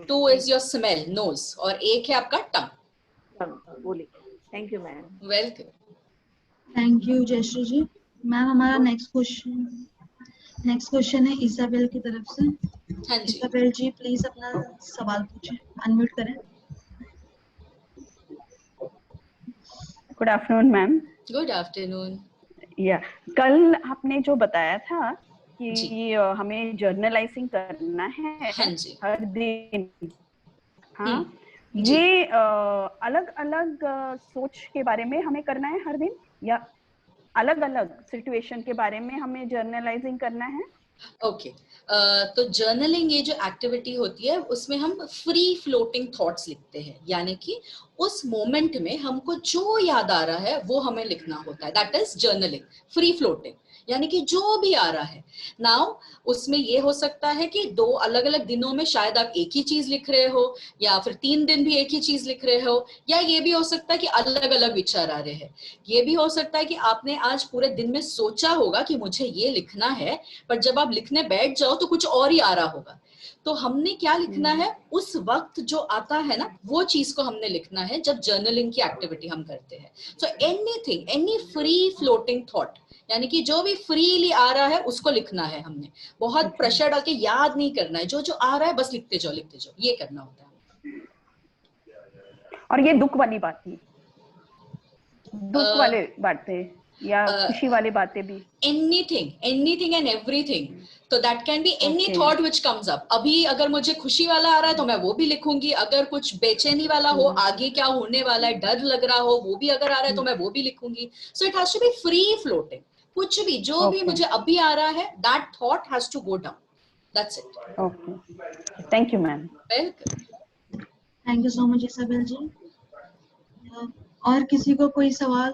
2 इज योर स्मेल, नोज, और 1 है आपका टंग।
बोलिए। Thank you ma'am.
Welcome.
Thank you Jayshree ji. Ma'am हमारा नेक्स्ट क्वेश्चन है इसाबेल की तरफ से।
हाँ जी।
इसाबेल जी प्लीज अपना सवाल पूछें, अनम्यूट करें।
Good afternoon ma'am.
Good afternoon.
या कल आपने जो बताया था कि हमें जर्नलाइजिंग करना है
हाँ जी।
हर दिन। हाँ,
जी।
ये अलग अलग सोच के बारे में हमें करना है हर दिन, या अलग अलग सिचुएशन के बारे में हमें जर्नलाइजिंग करना है?
ओके तो जर्नलिंग ये जो एक्टिविटी होती है उसमें हम फ्री फ्लोटिंग थॉट्स लिखते हैं, यानी कि उस मोमेंट में हमको जो याद आ रहा है वो हमें लिखना होता है। That is journaling, free floating, यानी कि जो भी आ रहा है। नाउ उसमें ये हो सकता है कि 2 अलग अलग दिनों में शायद आप एक ही चीज लिख रहे हो, या फिर 3 दिन भी एक ही चीज लिख रहे हो, या ये भी हो सकता है कि अलग अलग विचार आ रहे हैं। ये भी हो सकता है कि आपने आज पूरे दिन में सोचा होगा कि मुझे ये लिखना है, पर जब आप लिखने बैठ जाओ तो कुछ और ही आ रहा होगा। तो हमने क्या लिखना है, उस वक्त जो आता है ना वो चीज को हमने लिखना है जब जर्नलिंग की एक्टिविटी हम करते हैं। So anything, any free floating thought, यानी कि जो भी फ्रीली आ रहा है उसको लिखना है हमने। बहुत प्रेशर डाल के याद नहीं करना है, जो जो आ रहा है बस लिखते जाओ, ये करना होता है।
और ये दुख वाली बात थी, दुख वाले बातें या खुशी वाली बातें भी?
Anything and everything. तो that can be any thought which comes up. अभी अगर मुझे खुशी वाला आ रहा है तो मैं वो भी लिखूंगी, अगर कुछ बेचैनी वाला हो, आगे क्या होने वाला है डर लग रहा हो, वो भी अगर आ रहा है तो मैं वो भी लिखूंगी। So it has to be free floating. कुछ भी जो भी मुझे अभी आ रहा है, that thought has to go down, that's it.
Okay, thank you ma'am.
Welcome.
Thank you so much Isabel ji. और किसी को कोई सवाल?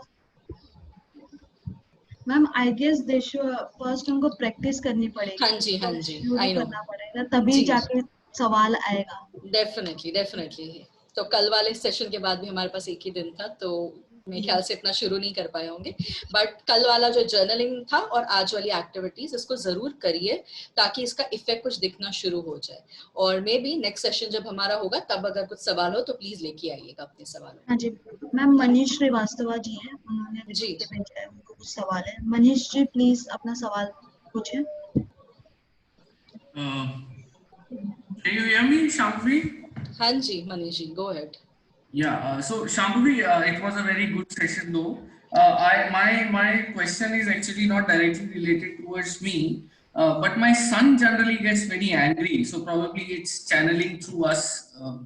मैम आई गेस फर्स्ट उनको प्रैक्टिस करनी पड़ेगी,
हाँ जी, हाँ जी,
शुरू
आई नो।
करना पड़ेगा, तभी
जी
जाके सवाल आएगा।
Definitely definitely. तो कल वाले सेशन के बाद भी हमारे पास एक ही दिन था, तो मेरे ख्याल से इतना शुरू नहीं कर पाए होंगे, बट कल वाला जो जर्नलिंग था और आज वाली एक्टिविटीज इसको जरूर करिए ताकि इसका इफेक्ट कुछ दिखना शुरू हो जाए। और मे बी नेक्स्ट सेशन जब हमारा होगा तब अगर कुछ सवाल हो तो प्लीज लेके आइएगा अपने सवाल।
हाँ जी मैम, मनीष श्रीवास्तव जी हैं, उन्होंने
जी
भेजा है, उनको कुछ सवाल है। मनीष जी प्लीज अपना सवाल पूछें।
Can you hear me, Shambhavi?
हाँ जी Manish ji, go ahead.
Yeah. So Shambhavi, it was a very good session, though. My question is actually not directly related towards me, but my son generally gets very angry. So probably it's channeling through us,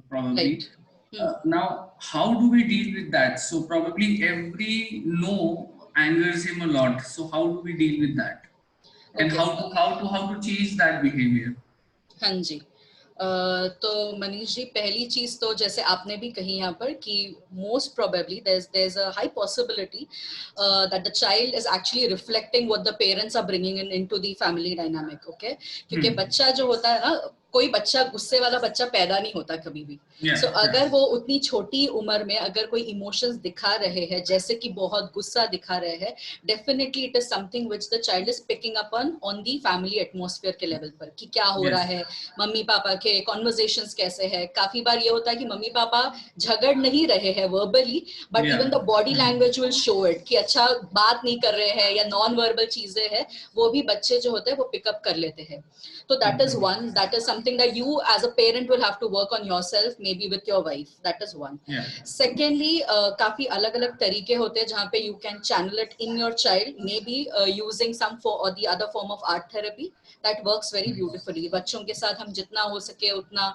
probably.
Right.
Now, how do we deal with that? So probably every no angers him a lot. So how do we deal with that? And
Okay.
how to change that behavior?
हाँ जी। तो मनीष जी, पहली चीज तो जैसे आपने भी कही यहाँ पर कि most probably there's a high possibility that the child is actually reflecting what the parents are bringing into the family dynamic, okay? क्योंकि बच्चा जो होता है ना, कोई बच्चा गुस्से वाला बच्चा पैदा नहीं होता कभी भी। So, अगर वो उतनी छोटी उम्र में अगर कोई इमोशंस दिखा रहे हैं, जैसे कि बहुत गुस्सा दिखा रहे हैं, definitely it is something which the child is picking up on the family atmosphere के लेवल पर कि क्या हो रहा है, मम्मी पापा के कॉन्वर्सेशंस कैसे है। काफी बार ये होता है कि मम्मी पापा झगड़ नहीं रहे हैं verbally, but even the body language will show it कि अच्छा बात नहीं कर रहे हैं या नॉन वर्बल चीजें हैं, वो भी बच्चे जो होते हैं वो पिकअप कर लेते हैं। तो that is one, that is something that you as a parent will have to work on yourself, maybe with your wife. That is one. Secondly, काफी अलग अलग तरीके होते हैं जहाँ पे you can channel it in your child, maybe using some or the other form of art therapy that works very beautifully. बच्चों के साथ हम जितना हो सके उतना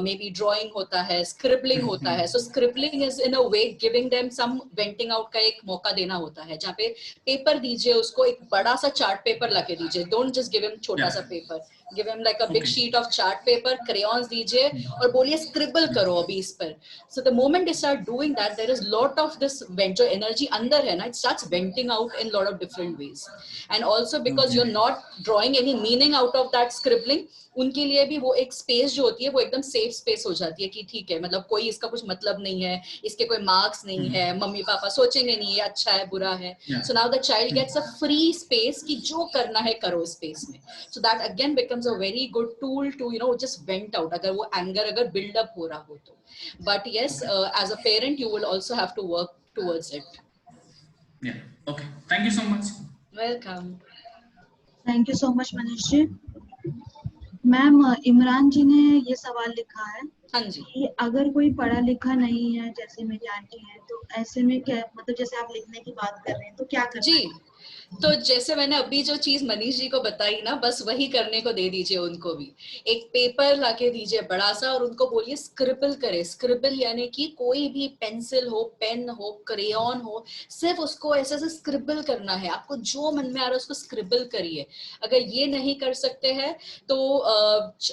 maybe drawing होता है, scribbling होता है. So scribbling is in a way giving them some venting out का एक मौका देना होता है, जहाँ पे पेपर दीजिए उसको, एक बड़ा सा चार्ट पेपर लाके दीजिए. Don't just give him छोटा सा paper, give him like a big sheet of chart paper, crayons दीजिए और बोलिए scribble करो अभी इस पर. So the moment they start doing that, there is lot of this जो energy अंदर है ना, it starts venting out in lot of different ways. And also because you're not drawing any meaning out of that scribbling, उनके लिए भी वो एक space जो होती है वो एकदम सेफ स्पेस हो जाती है कि ठीक है, मतलब कोई इसका कुछ मतलब नहीं है, इसके कोई मार्क्स नहीं है, मम्मी पापा सोचेंगे नहीं ये अच्छा है बुरा है. So now the child gets a free space कि जो करना है करो स्पेस में. So that again becomes a very good tool to just vent out अगर वो anger अगर build up हो रहा हो तो. But yes, as a parent you will also have to work towards it.
Yeah. Okay. Thank you so much.
Welcome.
Thank you so much Manish ji. Ma'am Imran ji ने ये सवाल लिखा है कि अगर कोई पढ़ा लिखा नहीं है, जैसे मेरी आंटी है, तो ऐसे में क्या, मतलब जैसे आप लिखने की बात कर रहे हैं तो क्या करना है?
तो जैसे मैंने अभी जो चीज मनीष जी को बताई ना, बस वही करने को दे दीजिए उनको भी. एक पेपर लाके दीजिए बड़ा सा और उनको बोलिए स्क्रिबल करे. स्क्रिबल यानी कि कोई भी पेंसिल हो, पेन हो, क्रेयॉन हो, सिर्फ उसको ऐसे से स्क्रिबल करना है. आपको जो मन में आ रहा है उसको स्क्रिबल करिए. अगर ये नहीं कर सकते हैं तो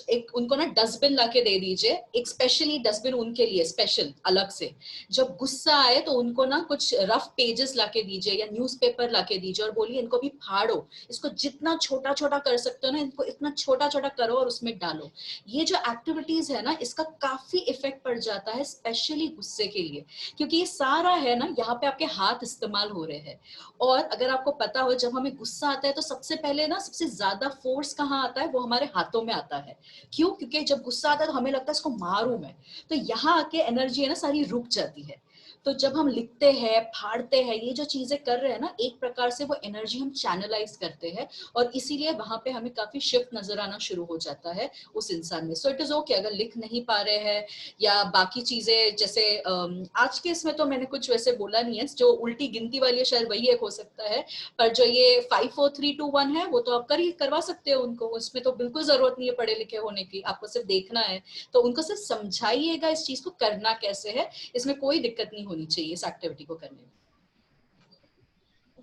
एक उनको ना डस्टबिन लाके दे दीजिए, एक स्पेशली डस्टबिन उनके लिए स्पेशल अलग से. जब गुस्सा आए तो उनको ना कुछ रफ पेजेस लाके दीजिए या न्यूज़पेपर लाके दीजिए और बोलिए इनको भी फाड़ो, इसको जितना छोटा छोटा कर सकते हो ना, इनको इतना छोटा छोटा करो और उसमें डालो. ये जो एक्टिविटीज है ना, इसका काफी इफेक्ट पड़ जाता है स्पेशली गुस्से के लिए, क्योंकि ये सारा है ना यहाँ पे आपके हाथ इस्तेमाल हो रहे हैं. और अगर आपको पता हो जब हमें गुस्सा आता है तो सबसे पहले ना सबसे ज्यादा फोर्स कहाँ आता है, वो हमारे हाथों में आता है. क्यों? क्योंकि जब गुस्सा आता है तो हमें लगता है इसको मारूं मैं, तो यहाँ आके एनर्जी है ना सारी रुक जाती है. तो जब हम लिखते हैं, फाड़ते हैं, ये जो चीजें कर रहे हैं ना, एक प्रकार से वो एनर्जी हम चैनलाइज करते हैं और इसीलिए वहां पे हमें काफी शिफ्ट नजर आना शुरू हो जाता है उस इंसान में. सो इट इज ओके अगर लिख नहीं पा रहे हैं या बाकी चीजें, जैसे आज के इसमें तो मैंने कुछ वैसे बोला नहीं है, जो उल्टी गिनती वाली है शायद वही एक हो सकता है, पर जो ये 5 4 3 2 1 है वो तो आप करवा सकते हो उनको. उसमें तो बिल्कुल जरूरत नहीं है पढ़े लिखे होने की, आपको सिर्फ देखना है. तो उनको सिर्फ समझाइएगा इस चीज को करना कैसे है, इसमें कोई दिक्कत नहीं होनी चाहिए इस एक्टिविटी को करने में.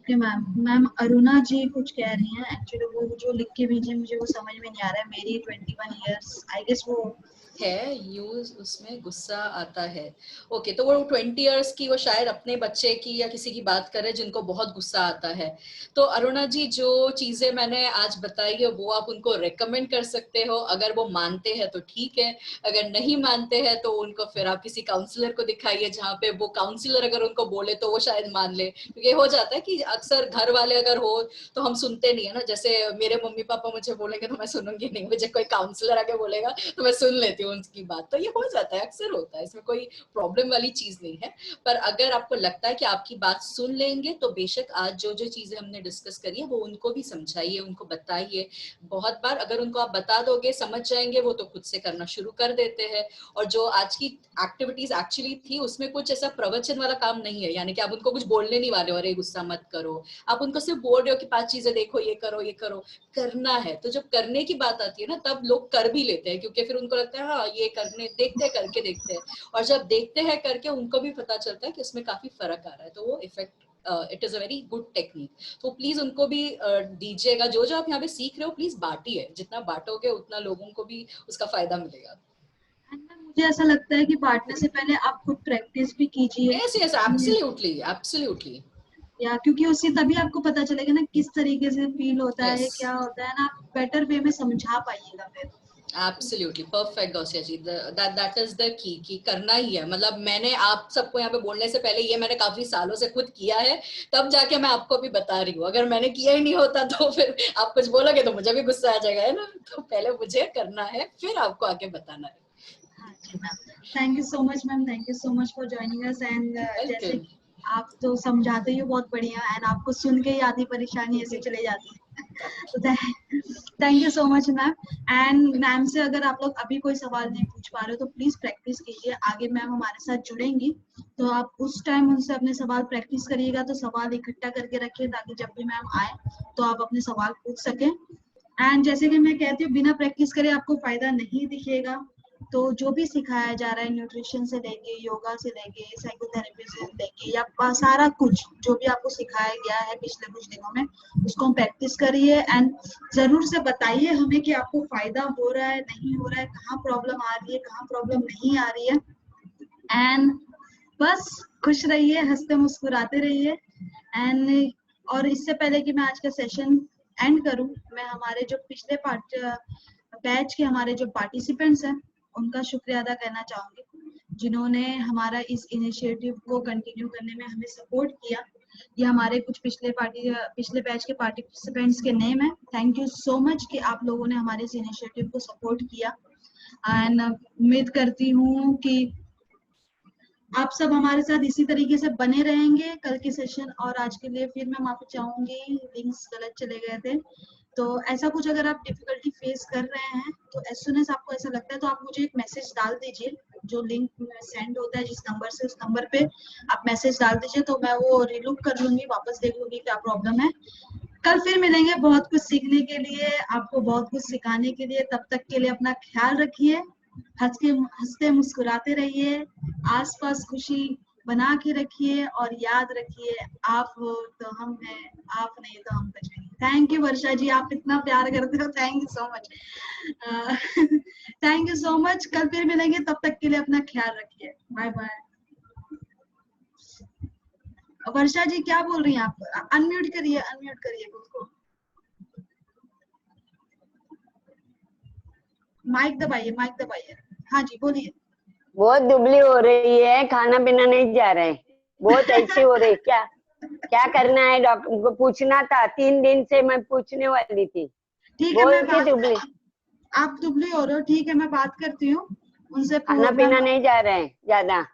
Okay ma'am. मैम अरुणा जी कुछ कह रही हैं, एक्चुअली वो जो लिख के भेजे मुझे वो समझ में नहीं आ रहा है। मेरी 21 इयर्स आई गेस वो
है यूज, उसमें गुस्सा आता है। ओके, तो वो 20 इयर्स की वो शायद अपने बच्चे की या किसी की बात कर रहे हैं जिनको बहुत गुस्सा आता है। तो अरुणा जी जो चीजें मैंने आज बताई है वो आप उनको रेकमेंड कर सकते हो। अगर वो मानते हैं तो ठीक है, अगर नहीं मानते हैं तो उनको फिर आप किसी काउंसलर को दिखाइए, जहाँ पे वो काउंसलर अगर उनको बोले तो वो शायद मान ले। क्योंकि हो जाता है कि अक्सर घर वाले अगर हो तो हम सुनते नहीं है ना। जैसे मेरे मम्मी पापा मुझे बोलेंगे तो मैं सुनूंगी नहीं, मुझे कोई काउंसलर आके बोलेगा तो मैं सुन लेती हूँ उनकी बात। तो ये हो जाता है, अक्सर होता है, इसमें कोई प्रॉब्लम वाली चीज नहीं है। पर अगर आपको लगता है कि आपकी बात सुन लेंगे तो बेशक आज जो जो चीजें हमने डिस्कस करी है वो उनको भी समझाइए, उनको बताइए। बहुत बार अगर उनको आप बता दोगे समझ जाएंगे वो, तो खुद से करना शुरू कर देते हैं। और जो आज की एक्टिविटीज एक्चुअली थी उसमें कुछ ऐसा प्रवचन वाला काम नहीं है, यानी कि आप उनको कुछ बोलने नहीं वाले हो, अरे गुस्सा मत करो। आप उनको सिर्फ बोल रहे हो कि 5 चीजें देखो, ये करो ये करो, करना है। तो जब करने की बात आती है ना तब लोग कर भी लेते हैं, क्योंकि फिर उनको लगता है हाँ ये करने देखते हैं, करके देखते हैं। और जब देखते हैं करके उनको भी पता चलता है कि उसमें काफी फर्क आ रहा है, तो वो effect it is a very good technique. तो प्लीज उनको भी दीजिएगा। जो जो आप यहाँ पे सीख रहे हो प्लीज बांटिए, जितना बांटोगे उतना लोगों को भी उसका फायदा मिलेगा।
मुझे ऐसा लगता है कि बांटने से पहले आप खुद प्रैक्टिस भी कीजिए।
Yes yes, absolutely absolutely.
या क्योंकि उससे तभी आपको पता चलेगा ना किस तरीके से फील होता है,
Yes.
क्या होता है ना, आप बेटर वे में समझा पाइएगा फिर।
Absolutely perfect Gausia ji, that is the key कि करना ही है। मतलब मैंने आप सबको यहाँ पे बोलने से पहले ये मैंने काफी सालों से खुद किया है, तब जाके मैं आपको भी बता रही हूँ। अगर मैंने किया ही नहीं होता तो फिर आप कुछ बोलोगे तो मुझे भी गुस्सा आ जाएगा, है ना। तो पहले मुझे करना है फिर आपको आगे बताना है।
हाँ जी ma'am, thank you so much ma'am, thank you so much for joining us. And जैसे कि आप तो समझाते ही हो बहुत बढ़िया, एंड आपको सुन के ही आधी परेशानी ऐसे चले जाती है। तो thank you so much ma'am. And ma'am से अगर आप लोग अभी कोई सवाल नहीं पूछ पा रहे हो तो प्लीज प्रैक्टिस कीजिए। आगे मैम हमारे साथ जुड़ेंगी तो आप उस टाइम उनसे अपने सवाल प्रैक्टिस करिएगा। तो सवाल इकट्ठा करके रखिए ताकि जब भी मैम आए तो आप अपने सवाल पूछ सकें। एंड जैसे कि मैं कहती हूँ बिना प्रैक्टिस करे आपको फायदा नहीं दिखेगा। तो जो भी सिखाया जा रहा है न्यूट्रिशन से लेके, योगा से लेके, साइकोथेरेपी से लेके, या सारा कुछ जो भी आपको सिखाया गया है पिछले कुछ दिनों में, उसको हम प्रैक्टिस करिए। एंड जरूर से बताइए हमें कि आपको फायदा हो रहा है नहीं हो रहा है, कहाँ प्रॉब्लम आ रही है कहाँ प्रॉब्लम नहीं आ रही है। एंड बस खुश रहिए, हंसते मुस्कुराते रहिए। एंड और इससे पहले कि मैं आज का सेशन एंड करूं, मैं हमारे जो पिछले बैच के हमारे जो पार्टिसिपेंट्स हैं उनका शुक्रिया अदा करना चाहूंगी, जिन्होंने हमारा इस इनिशिएटिव को कंटिन्यू करने में हमें सपोर्ट किया। ये हमारे कुछ पिछले बैच के पार्टिसिपेंट्स के नेम है। थैंक यू सो मच कि आप लोगों ने हमारे इस इनिशिएटिव को सपोर्ट किया। एंड उम्मीद करती हूँ कि आप सब हमारे साथ इसी तरीके से बने रहेंगे कल के सेशन। और आज के लिए फिर मैं माफी चाहूंगी, लिंक्स गलत चले गए थे। तो ऐसा कुछ अगर आप डिफिकल्टी फेस कर रहे हैं तो एज सुन एज आपको ऐसा लगता है तो आप मुझे एक मैसेज डाल दीजिए। जो लिंक सेंड होता है जिस नंबर से, उस नंबर पे आप मैसेज डाल दीजिए तो मैं वो रिलुक कर लूंगी, वापस देख लूंगी क्या प्रॉब्लम है। कल फिर मिलेंगे बहुत कुछ सीखने के लिए, आपको बहुत कुछ सिखाने के लिए। तब तक के लिए अपना ख्याल रखिए, हंसते मुस्कुराते रहिए, आसपास खुशी बना के रखिए, और याद रखिए आप हो तो हम हैं, आप नहीं तो हम कुछ नहीं। थैंक यू वर्षा जी, आप इतना प्यार करते हो, thank you so much. Thank you so much, कल फिर मिलेंगे, तब तक के लिए अपना ख्याल रखिए, बाय बाय। वर्षा जी क्या बोल रही हैं आप? अनम्यूट करिए खुद को, माइक दबाइए। हाँ जी बोलिए।
बहुत दुबली हो रही है, खाना पीना नहीं जा रहा है, बहुत ऐसी हो रही। क्या करना है डॉक्टर को पूछना था, 3 दिन से मैं पूछने वाली थी।
ठीक है, आप दुबली हो रहे हो, ठीक है मैं बात करती हूँ उनसे।
खाना पीना नहीं जा रहा है, ज्यादा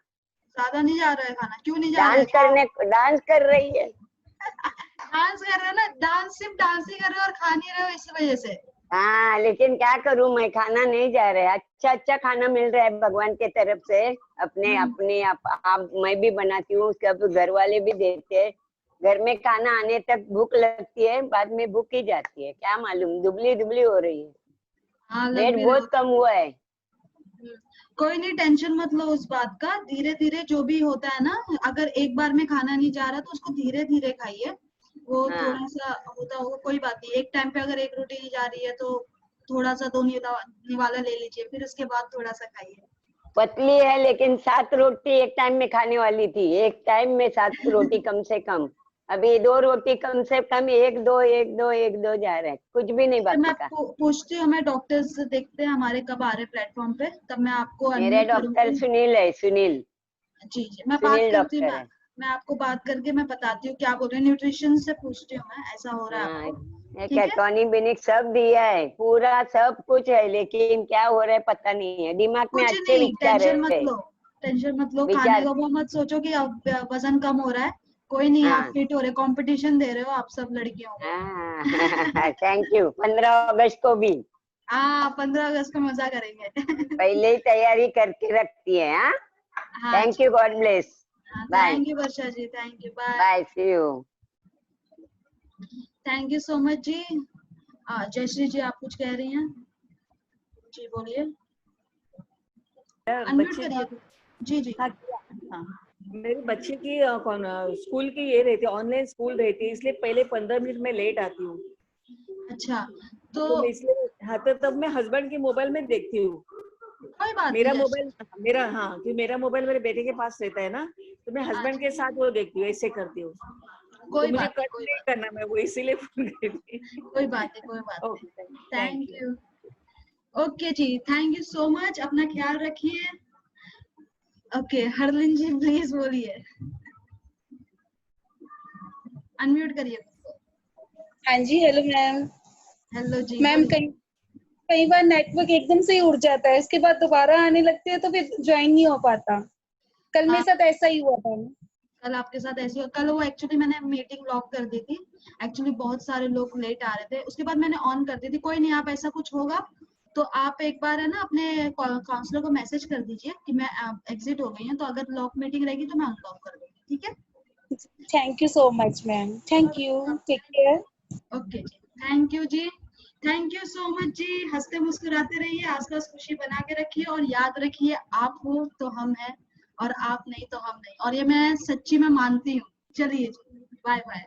नहीं जा रहा है खाना, क्यों नहीं जा रहा है?
डांस कर रही है।
डांस कर रहे हो ना, सिर्फ डांस ही कर रहे हो और खा नहीं रहे हो, इस वजह से।
हाँ लेकिन क्या करूं मैं, खाना नहीं जा रहा है। अच्छा खाना मिल रहा है भगवान के तरफ से, अपने मैं भी बनाती हूँ, उसके घर वाले भी देते हैं। घर में खाना आने तक भूख लगती है, बाद में भूख ही जाती है, क्या मालूम दुबली हो रही है। वेट बहुत कम हुआ है।
कोई नहीं, टेंशन मत लो उस बात का। धीरे धीरे जो भी होता है ना, अगर एक बार में खाना नहीं जा रहा तो उसको धीरे धीरे खाइए। वो
हाँ।
थोड़ा सा होता होगा, कोई बात नहीं। एक टाइम पे अगर एक रोटी ही जा रही है तो थोड़ा सा 2 निवाला ले लीजिए, फिर उसके बाद थोड़ा सा खाइए।
पतली है लेकिन 7 रोटी एक टाइम में खाने वाली थी, एक टाइम में 7 रोटी कम से कम। अभी 2 रोटी कम से कम 1-2 जा रहे हैं, कुछ भी नहीं
फिर मैं
बाकी का।
पूछती हूँ, मैं डॉक्टर से देखते हैं हमारे कब आ रहे प्लेटफॉर्म पे, तब मैं आपको
मेरे
अनम्यूट
डॉक्टर
करूंगी।
सुनील है, सुनील
जी जी, मैं बात
सुनील
करती हूँ,
डॉक्टर है।
मैं आपको बात करके मैं बताती हूँ क्या बोल रहे हैं। न्यूट्रिशन से पूछती हूँ मैं, ऐसा हो रहा है
हाँ,
आपको,
एक
ठीक है?
टॉनिक बिनिक सब दिया है, पूरा सब कुछ है, लेकिन क्या हो रहा है पता नहीं है। दिमाग में
कुछ
अच्छे
नहीं,
विचार
टेंशन मत
है।
लो, टेंशन मत लो। खाने
विचार
का वो मत सोचो कि अब वजन कम हो रहा है, कोई नहीं, आप
हाँ
फिट हो रहे, कंपटीशन दे रहे हो आप सब लड़कियों को।
हाँ थैंक यू। 15 अगस्त को भी
हाँ, 15 अगस्त को मजा करेंगे।
पहले ही तैयारी करके रखती है। हाँ,
हाँ
थैंक
जी,
you, God bless. Bye
thank you Varsha ji, thank you, bye.
Bye, see you.
Thank you so much जी। जयश्री जी, आप कुछ कह रही हैं? जी बोलिए, अनम्यूट
बच्चे
करिए।
का
जी जी।
हाँ हाँ, मेरे बच्चे की स्कूल की ये रहती है, ऑनलाइन स्कूल रहती है, इसलिए पहले 15 मिनट में लेट आती हूँ।
अच्छा,
तो मैं इसलिए हाँ, तो तब मैं हस्बैंड के मोबाइल में देखती हूँ।
कोई बात
मेरा
नहीं।
मोबाइल क्योंकि मेरा मोबाइल मेरे बेटे के पास रहता है ना, तो मैं हस्बैंड के साथ वो देखती हूँ, ऐसे करती हूँ। तो
कोई
मुझे
बात
कट
नहीं,
नहीं करना, मैं वो इसीलिए फोन करती।
कोई बात नहीं, कोई बात नहीं।
Okay,
thank you. ओके जी, थैंक यू सो मच, अपना ख्याल रखिए। ओके, हरलिन जी प्लीज बोलिए, अनम्यूट करिए।
हाँ जी, हेलो मैम।
हेलो जी,
मैम,
बोलिए।
कई बार नेटवर्क एकदम से ही उड़ जाता है, उसके बाद दोबारा आने लगते हैं तो फिर ज्वाइन नहीं हो पाता। कल मेरे साथ ऐसा ही हुआ था।
कल आपके साथ ऐसी हो? कल वो एक्चुअली मैंने मीटिंग लॉक कर दी थी, एक्चुअली बहुत सारे लोग लेट आ रहे थे, उसके बाद मैंने ऑन कर दी थी। कोई नहीं, आप ऐसा कुछ होगा तो आप एक बार है ना अपने काउंसलर को मैसेज कर दीजिए कि मैं एग्जिट हो गई हूँ, तो अगर लॉक मीटिंग रहेगी तो मैं अनलॉक कर दूंगी, ठीक है?
Thank you so much ma'am, thank you, take care.
Okay जी, थैंक यू जी, थैंक यू सो मच जी। हंसते मुस्कुराते रहिए, आसपास खुशी बना के रखिए, और याद रखिए आप हो तो हम हैं, और आप नहीं तो हम नहीं, और ये मैं सच्ची में मानती हूँ। चलिए जी, बाय बाय।